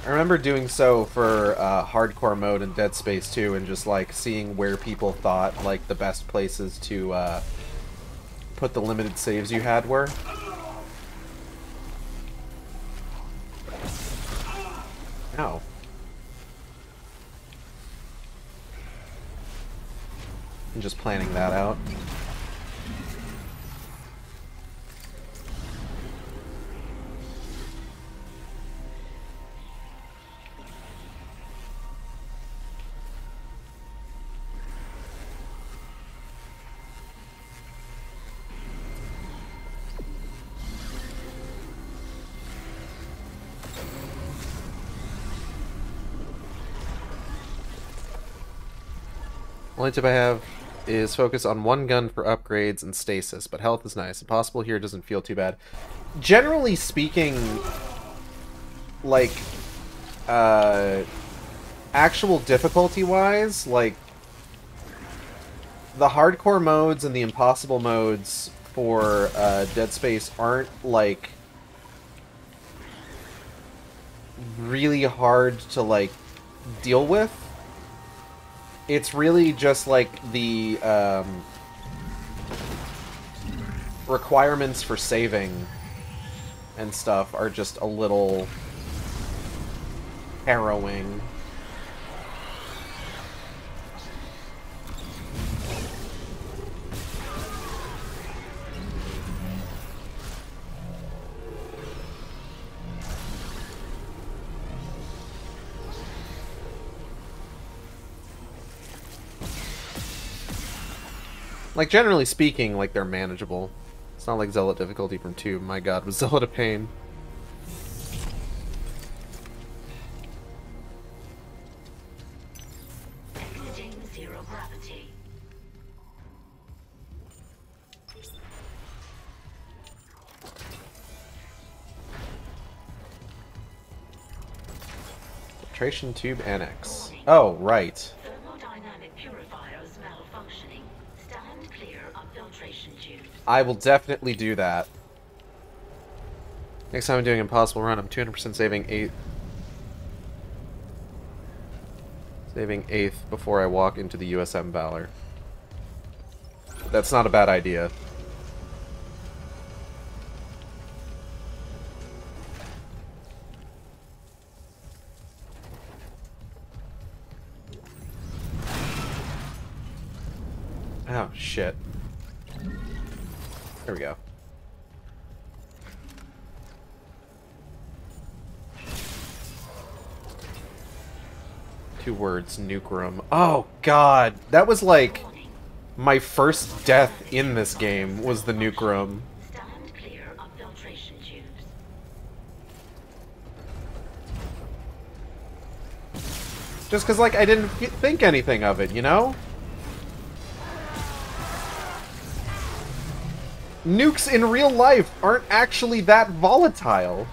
I remember doing so for hardcore mode in Dead Space 2 and just like seeing where people thought like the best places to put the limited saves you had were. Ow. I'm just planning that out. Only tip I have is focus on one gun for upgrades and stasis, but health is nice. Impossible here doesn't feel too bad. Generally speaking, like, actual difficulty-wise, like, the hardcore modes and the impossible modes for Dead Space aren't, like, really hard to, like, deal with. It's really just like the requirements for saving and stuff are just a little harrowing. Like, generally speaking, like, they're manageable. It's not like Zealot difficulty from 2. My god, was Zealot a pain. Exiting zero gravity. Filtration tube annex. Oh, right. Thermodynamic purifiers malfunctioning. Stand clear of filtration tubes. I will definitely do that. Next time I'm doing Impossible Run, I'm 200% saving 8th. Saving 8th before I walk into the USM Valor. That's not a bad idea. Oh, shit. There we go. Two words, nuke room. Oh, God. That was like my first death in this game was the nuke room. Stand clear of filtration tubes. Just because, like, I didn't think anything of it, you know? Nukes in real life aren't actually that volatile.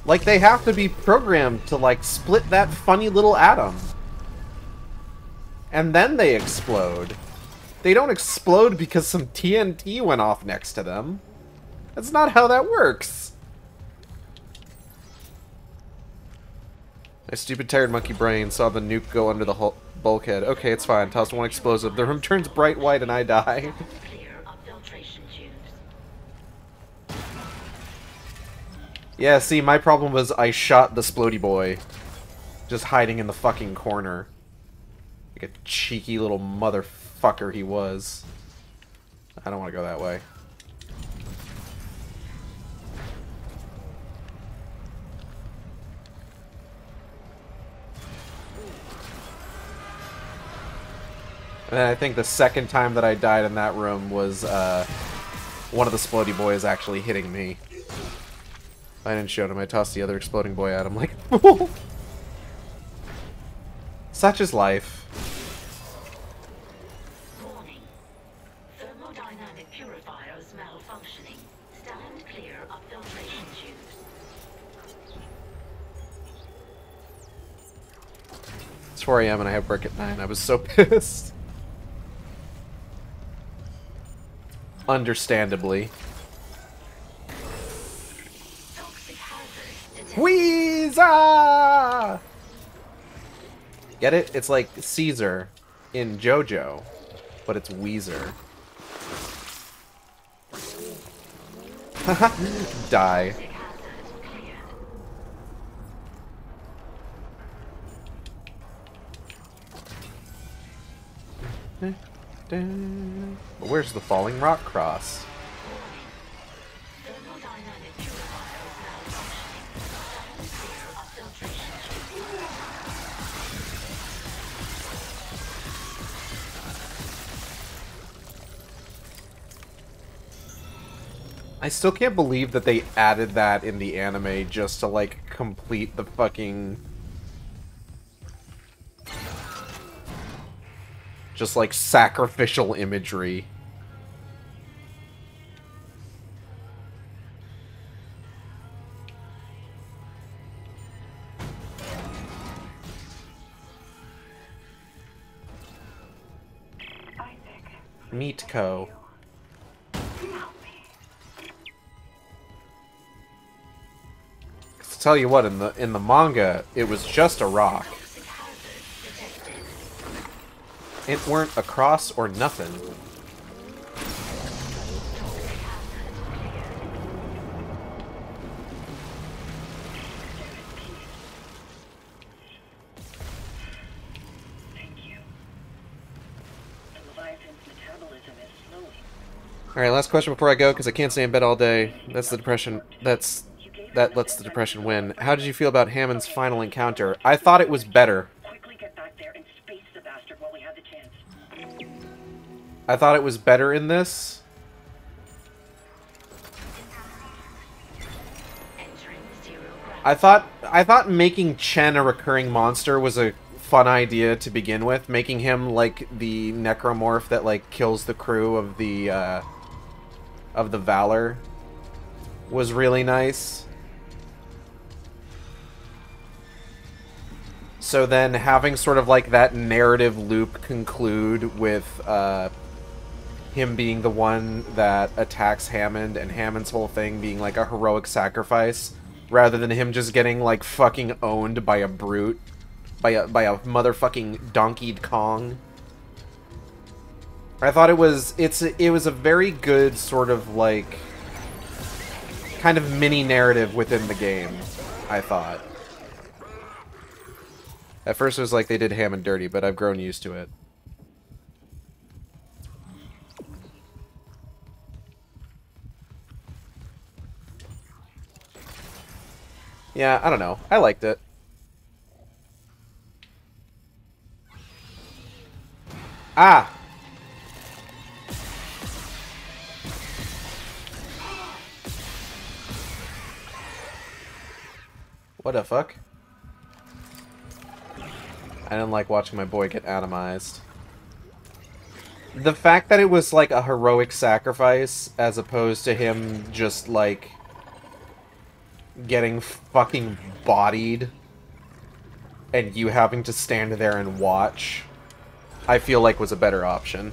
Like, they have to be programmed to, like, split that funny little atom. And then they explode. They don't explode because some TNT went off next to them. That's not how that works. My stupid tired monkey brain saw the nuke go under the bulkhead. Okay, it's fine. Toss one explosive. The room turns bright white and I die. Yeah, see, my problem was I shot the Splody boy. Just hiding in the fucking corner. Like a cheeky little motherfucker he was. I don't want to go that way. And then I think the second time that I died in that room was one of the Splody boys actually hitting me. I didn't shoot him, I tossed the other exploding boy at him like, such is life. Warning. Thermodynamic purifiers malfunctioning. Stand clear of filtration tubes. It's 4 AM and I have work at 9. I was so pissed. Understandably. Weezer! Get it? It's like Caesar in JoJo, but it's Weezer. Die. But where's the falling rock cross? I still can't believe that they added that in the anime just to, like, complete the fucking... just, like, sacrificial imagery. Meat Co. To tell you what, in the manga, it was just a rock. It weren't a cross or nothing. Alright, last question before I go, because I can't stay in bed all day. That's the depression. That lets the depression win. How did you feel about Hammond's final encounter? I thought it was better. I thought it was better in this. I thought making Chen a recurring monster was a fun idea to begin with. Making him like the necromorph that like kills the crew of the Valor was really nice. So then having sort of like that narrative loop conclude with him being the one that attacks Hammond and Hammond's whole thing being like a heroic sacrifice rather than him just getting like fucking owned by a brute, by a motherfucking donkeyed Kong. I thought it was a very good sort of like kind of mini narrative within the game, I thought. At first it was like they did Hammond dirty, but I've grown used to it. Yeah, I don't know. I liked it. Ah! What the fuck? I didn't like watching my boy get atomized. The fact that it was like a heroic sacrifice as opposed to him just like getting fucking bodied and you having to stand there and watch, I feel like was a better option.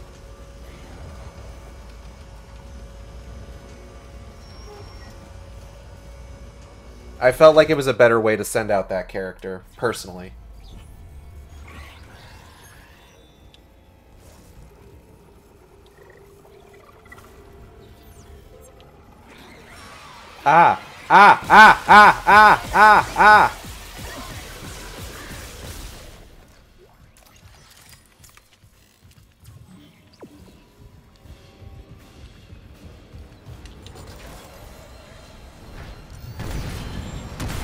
I felt like it was a better way to send out that character, personally. Ah! Ah! Ah! Ah! Ah! Ah! Ah!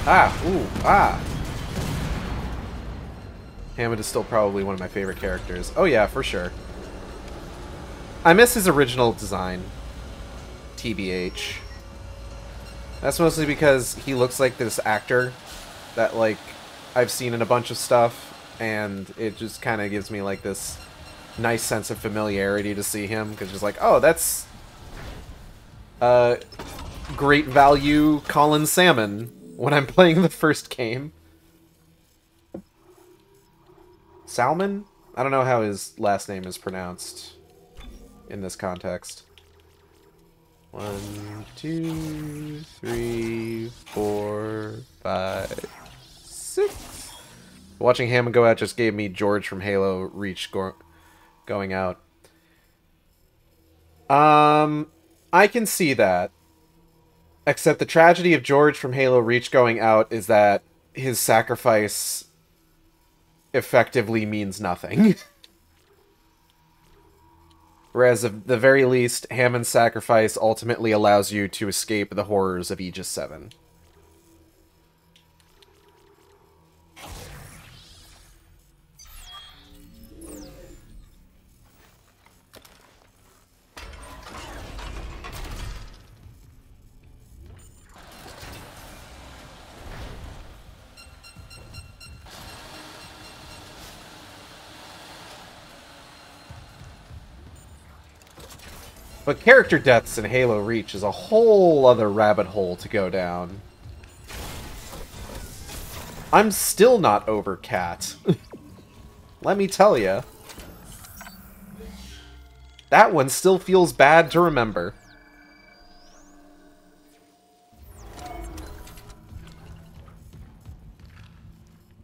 Ah! Ooh! Ah! Hammond is still probably one of my favorite characters. Oh yeah, for sure. I miss his original design. TBH. That's mostly because he looks like this actor that, like, I've seen in a bunch of stuff, and it just kind of gives me, like, this nice sense of familiarity to see him, because just like, oh, that's great value Colin Salmon when I'm playing the first game. Salmon? I don't know how his last name is pronounced in this context. 1, 2, 3, 4, 5, 6. Watching Hammond go out just gave me George from Halo Reach going out. I can see that. Except the tragedy of George from Halo Reach going out is that his sacrifice effectively means nothing. Whereas, at the very least, Hammond's sacrifice ultimately allows you to escape the horrors of Aegis 7. But character deaths in Halo Reach is a whole other rabbit hole to go down. I'm still not over Cat. Let me tell ya. That one still feels bad to remember.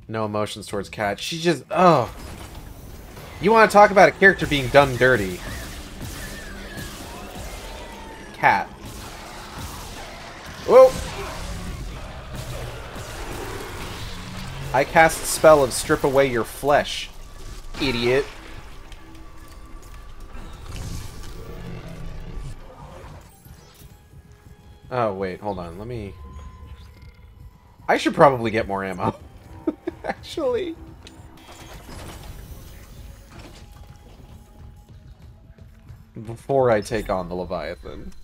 No emotions towards Cat. She just... oh. You want to talk about a character being done dirty. Cat. Whoa! I cast a spell of strip away your flesh, idiot. Oh, wait, hold on, let me... I should probably get more ammo. Actually. Before I take on the Leviathan.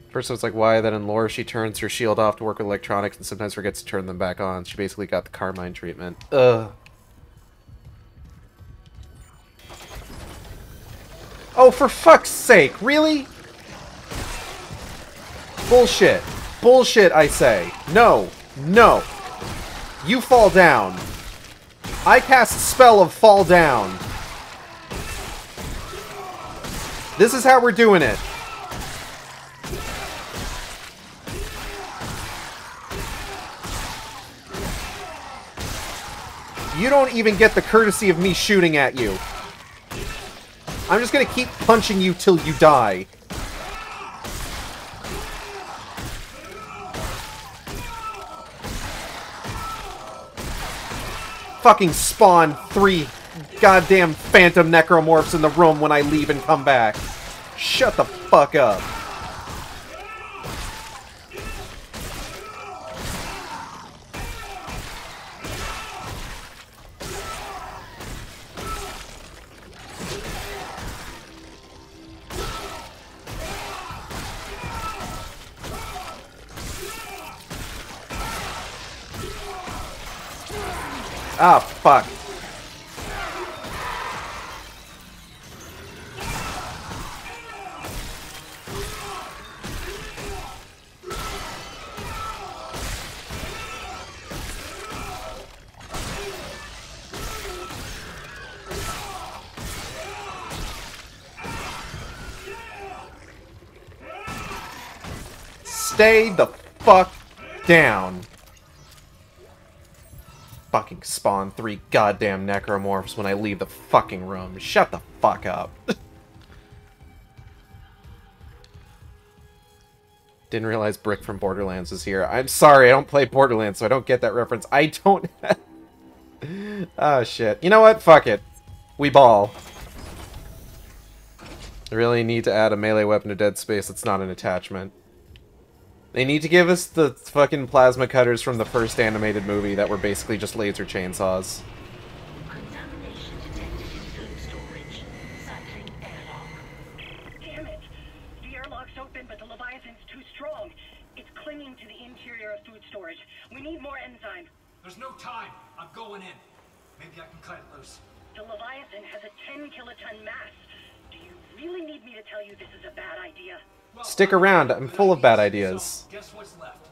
First, it's like, why? Then in lore, she turns her shield off to work with electronics and sometimes forgets to turn them back on. She basically got the Carmine treatment. Ugh. Oh, for fuck's sake, really? Bullshit. Bullshit, I say. No. No. You fall down. I cast spell of fall down. This is how we're doing it. You don't even get the courtesy of me shooting at you. I'm just gonna keep punching you till you die. Fucking spawn 3 goddamn phantom necromorphs in the room when I leave and come back. Shut the fuck up. Ah, fuck. Stay the fuck down. Fucking spawn 3 goddamn necromorphs when I leave the fucking room. Shut the fuck up. Didn't realize Brick from Borderlands was here. I'm sorry, I don't play Borderlands, so I don't get that reference. I don't... Oh, shit. You know what? Fuck it. We ball. I really need to add a melee weapon to Dead Space that's not an attachment. They need to give us the fucking plasma cutters from the first animated movie that were basically just laser chainsaws. Contamination detected in food storage. Cycling airlock. Damn it! The airlock's open, but the Leviathan's too strong. It's clinging to the interior of food storage. We need more enzyme. There's no time. I'm going in. Maybe I can cut it loose. The Leviathan has a 10-kiloton mass. Do you really need me to tell you this is a bad idea? Stick around, I'm full of bad ideas. Guess what's left?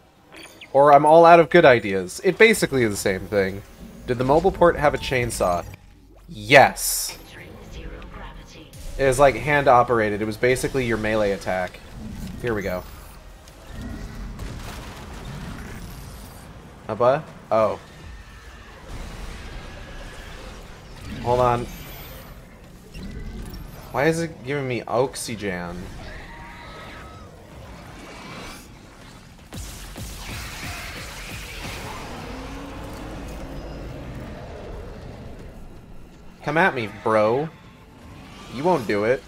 Or I'm all out of good ideas. It basically is the same thing. Did the mobile port have a chainsaw? Yes. It was like hand operated. It was basically your melee attack. Here we go. Abba? Oh. Hold on. Why is it giving me oxygen? Come at me, bro. You won't do it.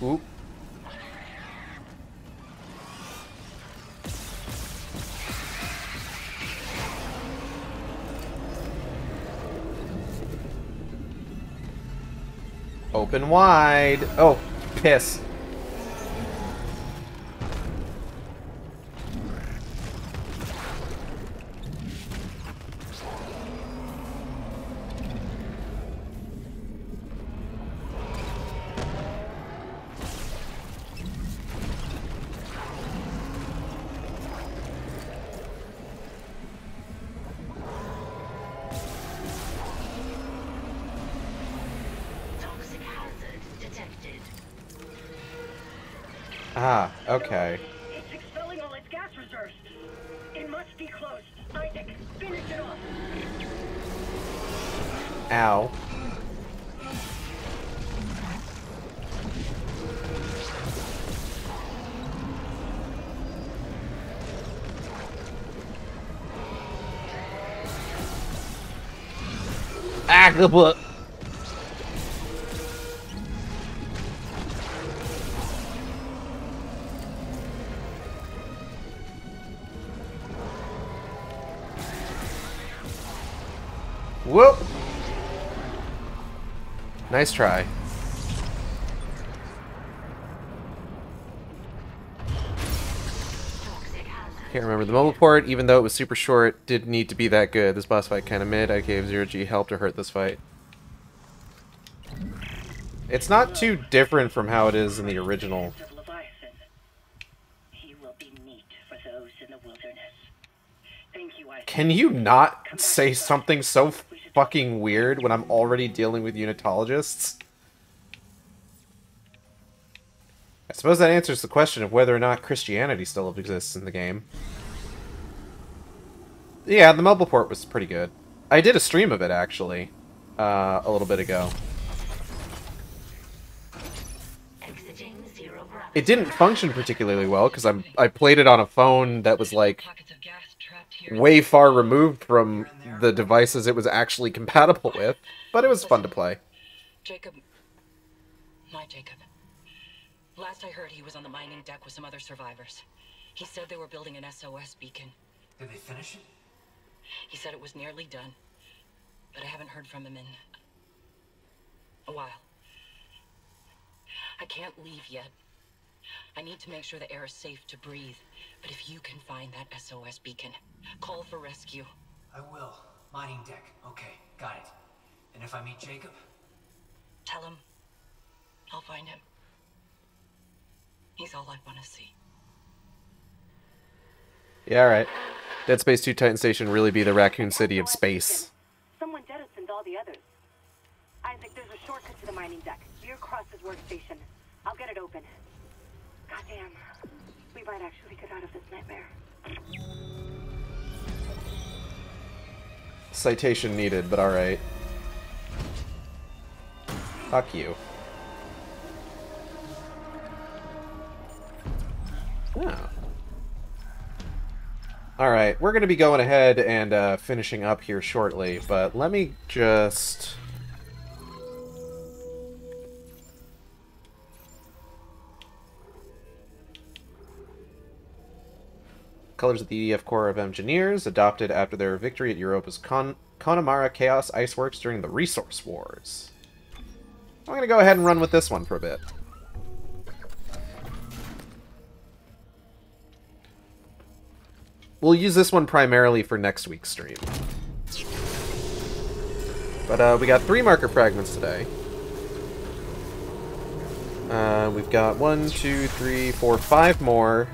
Oop. Open wide. Oh, piss. Ah, okay. It's expelling all its gas reserves. It must be close. Isaac, finish it off. Ow. Ah, good book. Whoop! Nice try. Can't remember the mobile port, even though it was super short, didn't need to be that good. This boss fight kinda mid. I gave 0G help to hurt this fight. It's not too different from how it is in the original. Can you not say something so fucking weird when I'm already dealing with Unitologists? I suppose that answers the question of whether or not Christianity still exists in the game. Yeah, the mobile port was pretty good. I did a stream of it, actually, a little bit ago. It didn't function particularly well, because I played it on a phone that was, like, way far removed from the devices it was actually compatible with, but it was fun to play. Jacob. My Jacob. Last I heard, he was on the mining deck with some other survivors. He said they were building an SOS beacon. Did they finish it? He said it was nearly done, but I haven't heard from him in a while. I can't leave yet. I need to make sure the air is safe to breathe. But if you can find that SOS beacon, call for rescue. I will. Mining deck. Okay, got it. And if I meet Jacob? Tell him I'll find him. He's all I want to see. Yeah, alright. Dead Space 2 Titan Station really be the Raccoon City of space. Someone jettisoned all the others. Isaac, there's a shortcut to the mining deck. Near Cross's workstation. I'll get it open. Goddamn. We might actually get out of this nightmare. Citation needed, but alright. Fuck you. Oh. Alright, we're going to be going ahead and finishing up here shortly, but let me just... Colors of the EDF Corps of Engineers, adopted after their victory at Europa's Connemara Chaos Iceworks during the Resource Wars. I'm going to go ahead and run with this one for a bit. We'll use this one primarily for next week's stream. But we got 3 marker fragments today. We've got 1, 2, 3, 4, 5 more.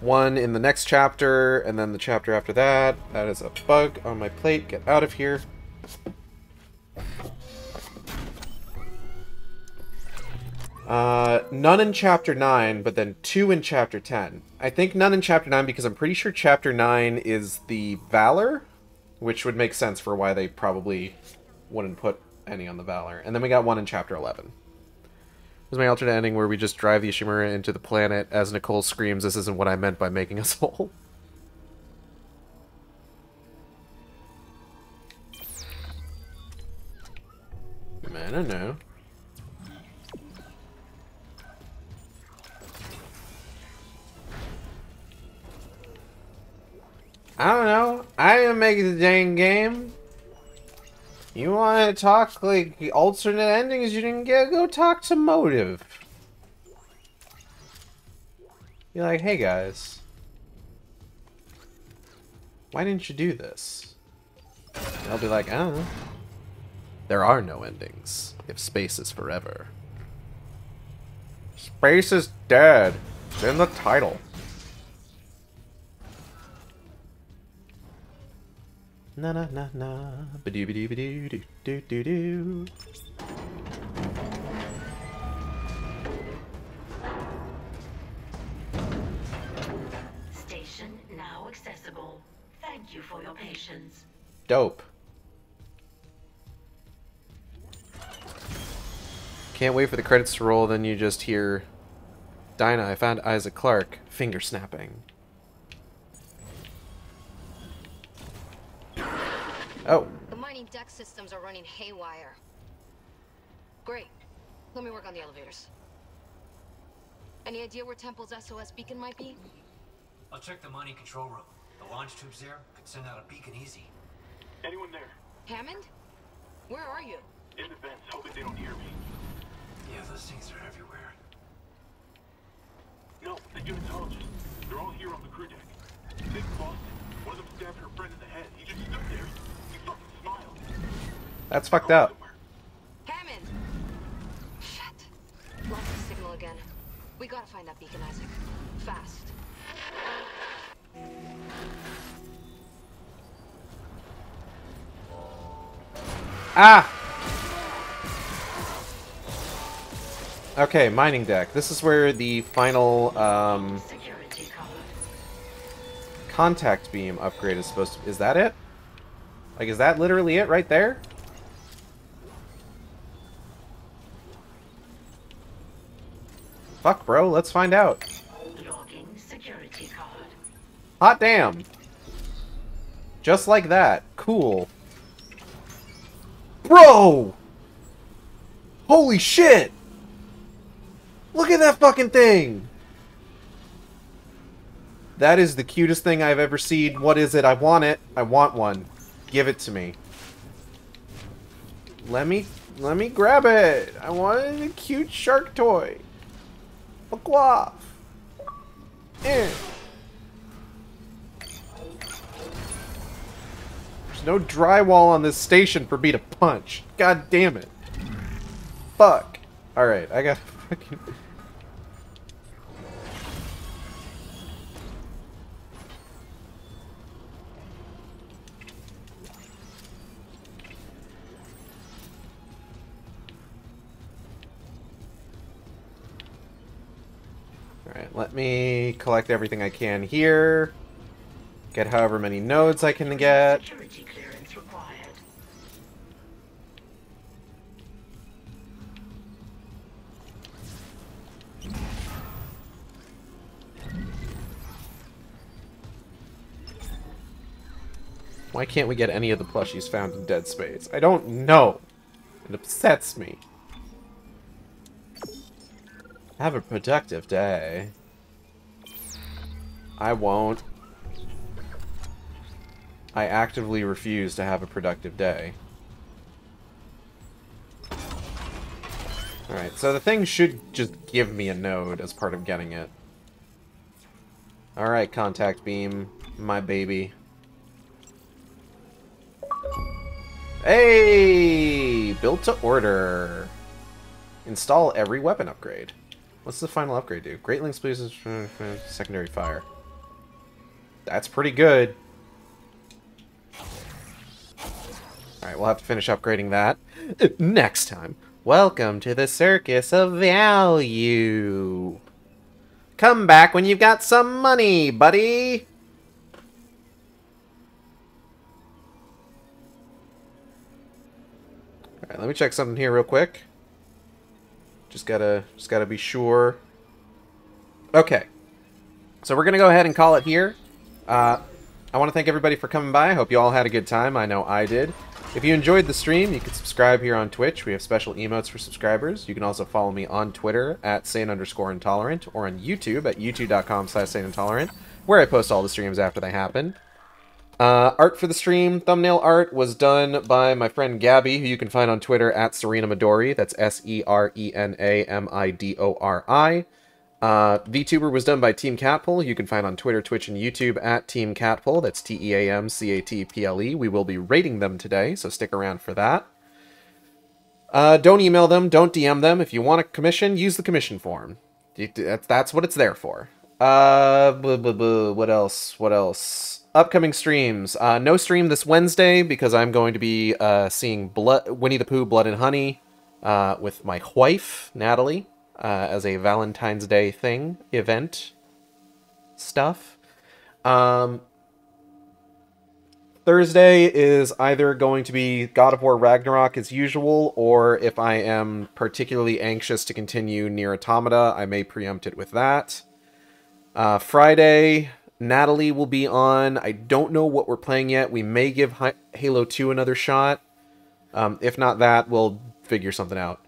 One in the next chapter, and then the chapter after that. That is a bug on my plate. Get out of here. None in Chapter 9, but then 2 in Chapter 10. I think none in Chapter 9 because I'm pretty sure Chapter 9 is the Valor, which would make sense for why they probably wouldn't put any on the Valor. And then we got 1 in Chapter 11. This is my alternate ending where we just drive the Ishimura into the planet as Nicole screams, "This isn't what I meant by making us whole." I don't know. I don't know. I didn't make the dang game. You want to talk, like, alternate endings you didn't get? Go talk to Motive. You're like, hey guys. Why didn't you do this? And I'll be like, I don't know. There are no endings, if space is forever. Space is dead. It's in the title. Na na na na, ba doo ba doo ba doo doo doo doo doo. Station now accessible. Thank you for your patience. Dope. Can't wait for the credits to roll, then you just hear, "Dinah, I found Isaac Clarke." Finger snapping. Oh. The mining deck systems are running haywire. Great. Let me work on the elevators. Any idea where Temple's SOS beacon might be? I'll check the mining control room. The launch tubes there could send out a beacon easy. Anyone there? Hammond? Where are you? In the vents, hoping they don't hear me. Yeah, those things are everywhere. No, the Unitologists. They're all here on the crew deck. Nick Boston. One of them stabbed her friend in the head. He just stood there. He fucking smiled. That's fucked up. Hammond! Shit. Lost the signal again. We gotta find that beacon, Isaac. Fast. Ah! Okay, mining deck. This is where the final, contact beam upgrade is supposed to... Is that it? Like, is that literally it right there? Fuck, bro. Let's find out. Logging security card. Hot damn. Just like that. Cool. Bro! Holy shit! Look at that fucking thing! That is the cutest thing I've ever seen. What is it? I want it. I want one. Give it to me. Let me grab it. I want a cute shark toy. Fuck off. Eh. There's no drywall on this station for me to punch. God damn it. Fuck. Alright, I got fucking... Alright, let me collect everything I can here. Get however many nodes I can get. Security clearance required. Why can't we get any of the plushies found in Dead Space? I don't know. It upsets me. Have a productive day. I won't. I actively refuse to have a productive day. Alright, so the thing should just give me a node as part of getting it. Alright, contact beam, my baby. Hey! Built to order. Install every weapon upgrade. What's the final upgrade do? Great Lengths boosts secondary fire. That's pretty good. Alright, we'll have to finish upgrading that next time. Welcome to the circus of value. Come back when you've got some money, buddy. Alright, let me check something here real quick. Just gotta be sure. Okay. So we're gonna go ahead and call it here. I want to thank everybody for coming by. I hope you all had a good time. I know I did. If you enjoyed the stream, you can subscribe here on Twitch. We have special emotes for subscribers. You can also follow me on Twitter at @sane_intolerant or on YouTube at youtube.com/saneintolerant, where I post all the streams after they happen. Art for the stream, thumbnail art, was done by my friend Gabby, who you can find on Twitter at Serena Midori. That's SERENAMIDORI. VTuber was done by Team Catpole. You can find on Twitter, Twitch, and YouTube at Team Catpole. That's TEAMCATPLE. We will be rating them today, so stick around for that. Don't email them, don't DM them. If you want a commission, use the commission form. That's what it's there for. What else? Upcoming streams. No stream this Wednesday because I'm going to be seeing Winnie the Pooh, Blood and Honey with my wife, Natalie. As a Valentine's Day event stuff. Thursday is either going to be God of War Ragnarok as usual, or if I am particularly anxious to continue Nier Automata, I may preempt it with that. Friday, Natalie will be on. I don't know what we're playing yet. We may give Halo 2 another shot. If not that, we'll figure something out.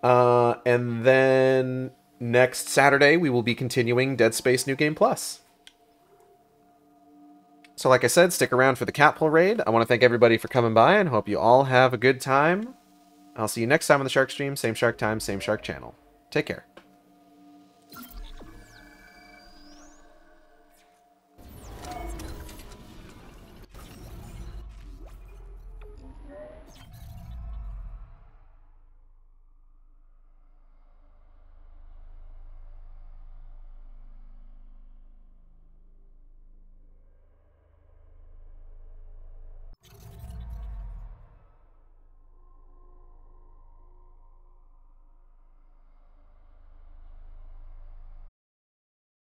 And then next Saturday, we will be continuing Dead Space New Game Plus. So like I said, stick around for the Catpole raid. I want to thank everybody for coming by and hope you all have a good time. I'll see you next time on the Shark Stream. Same Shark time, same Shark channel. Take care.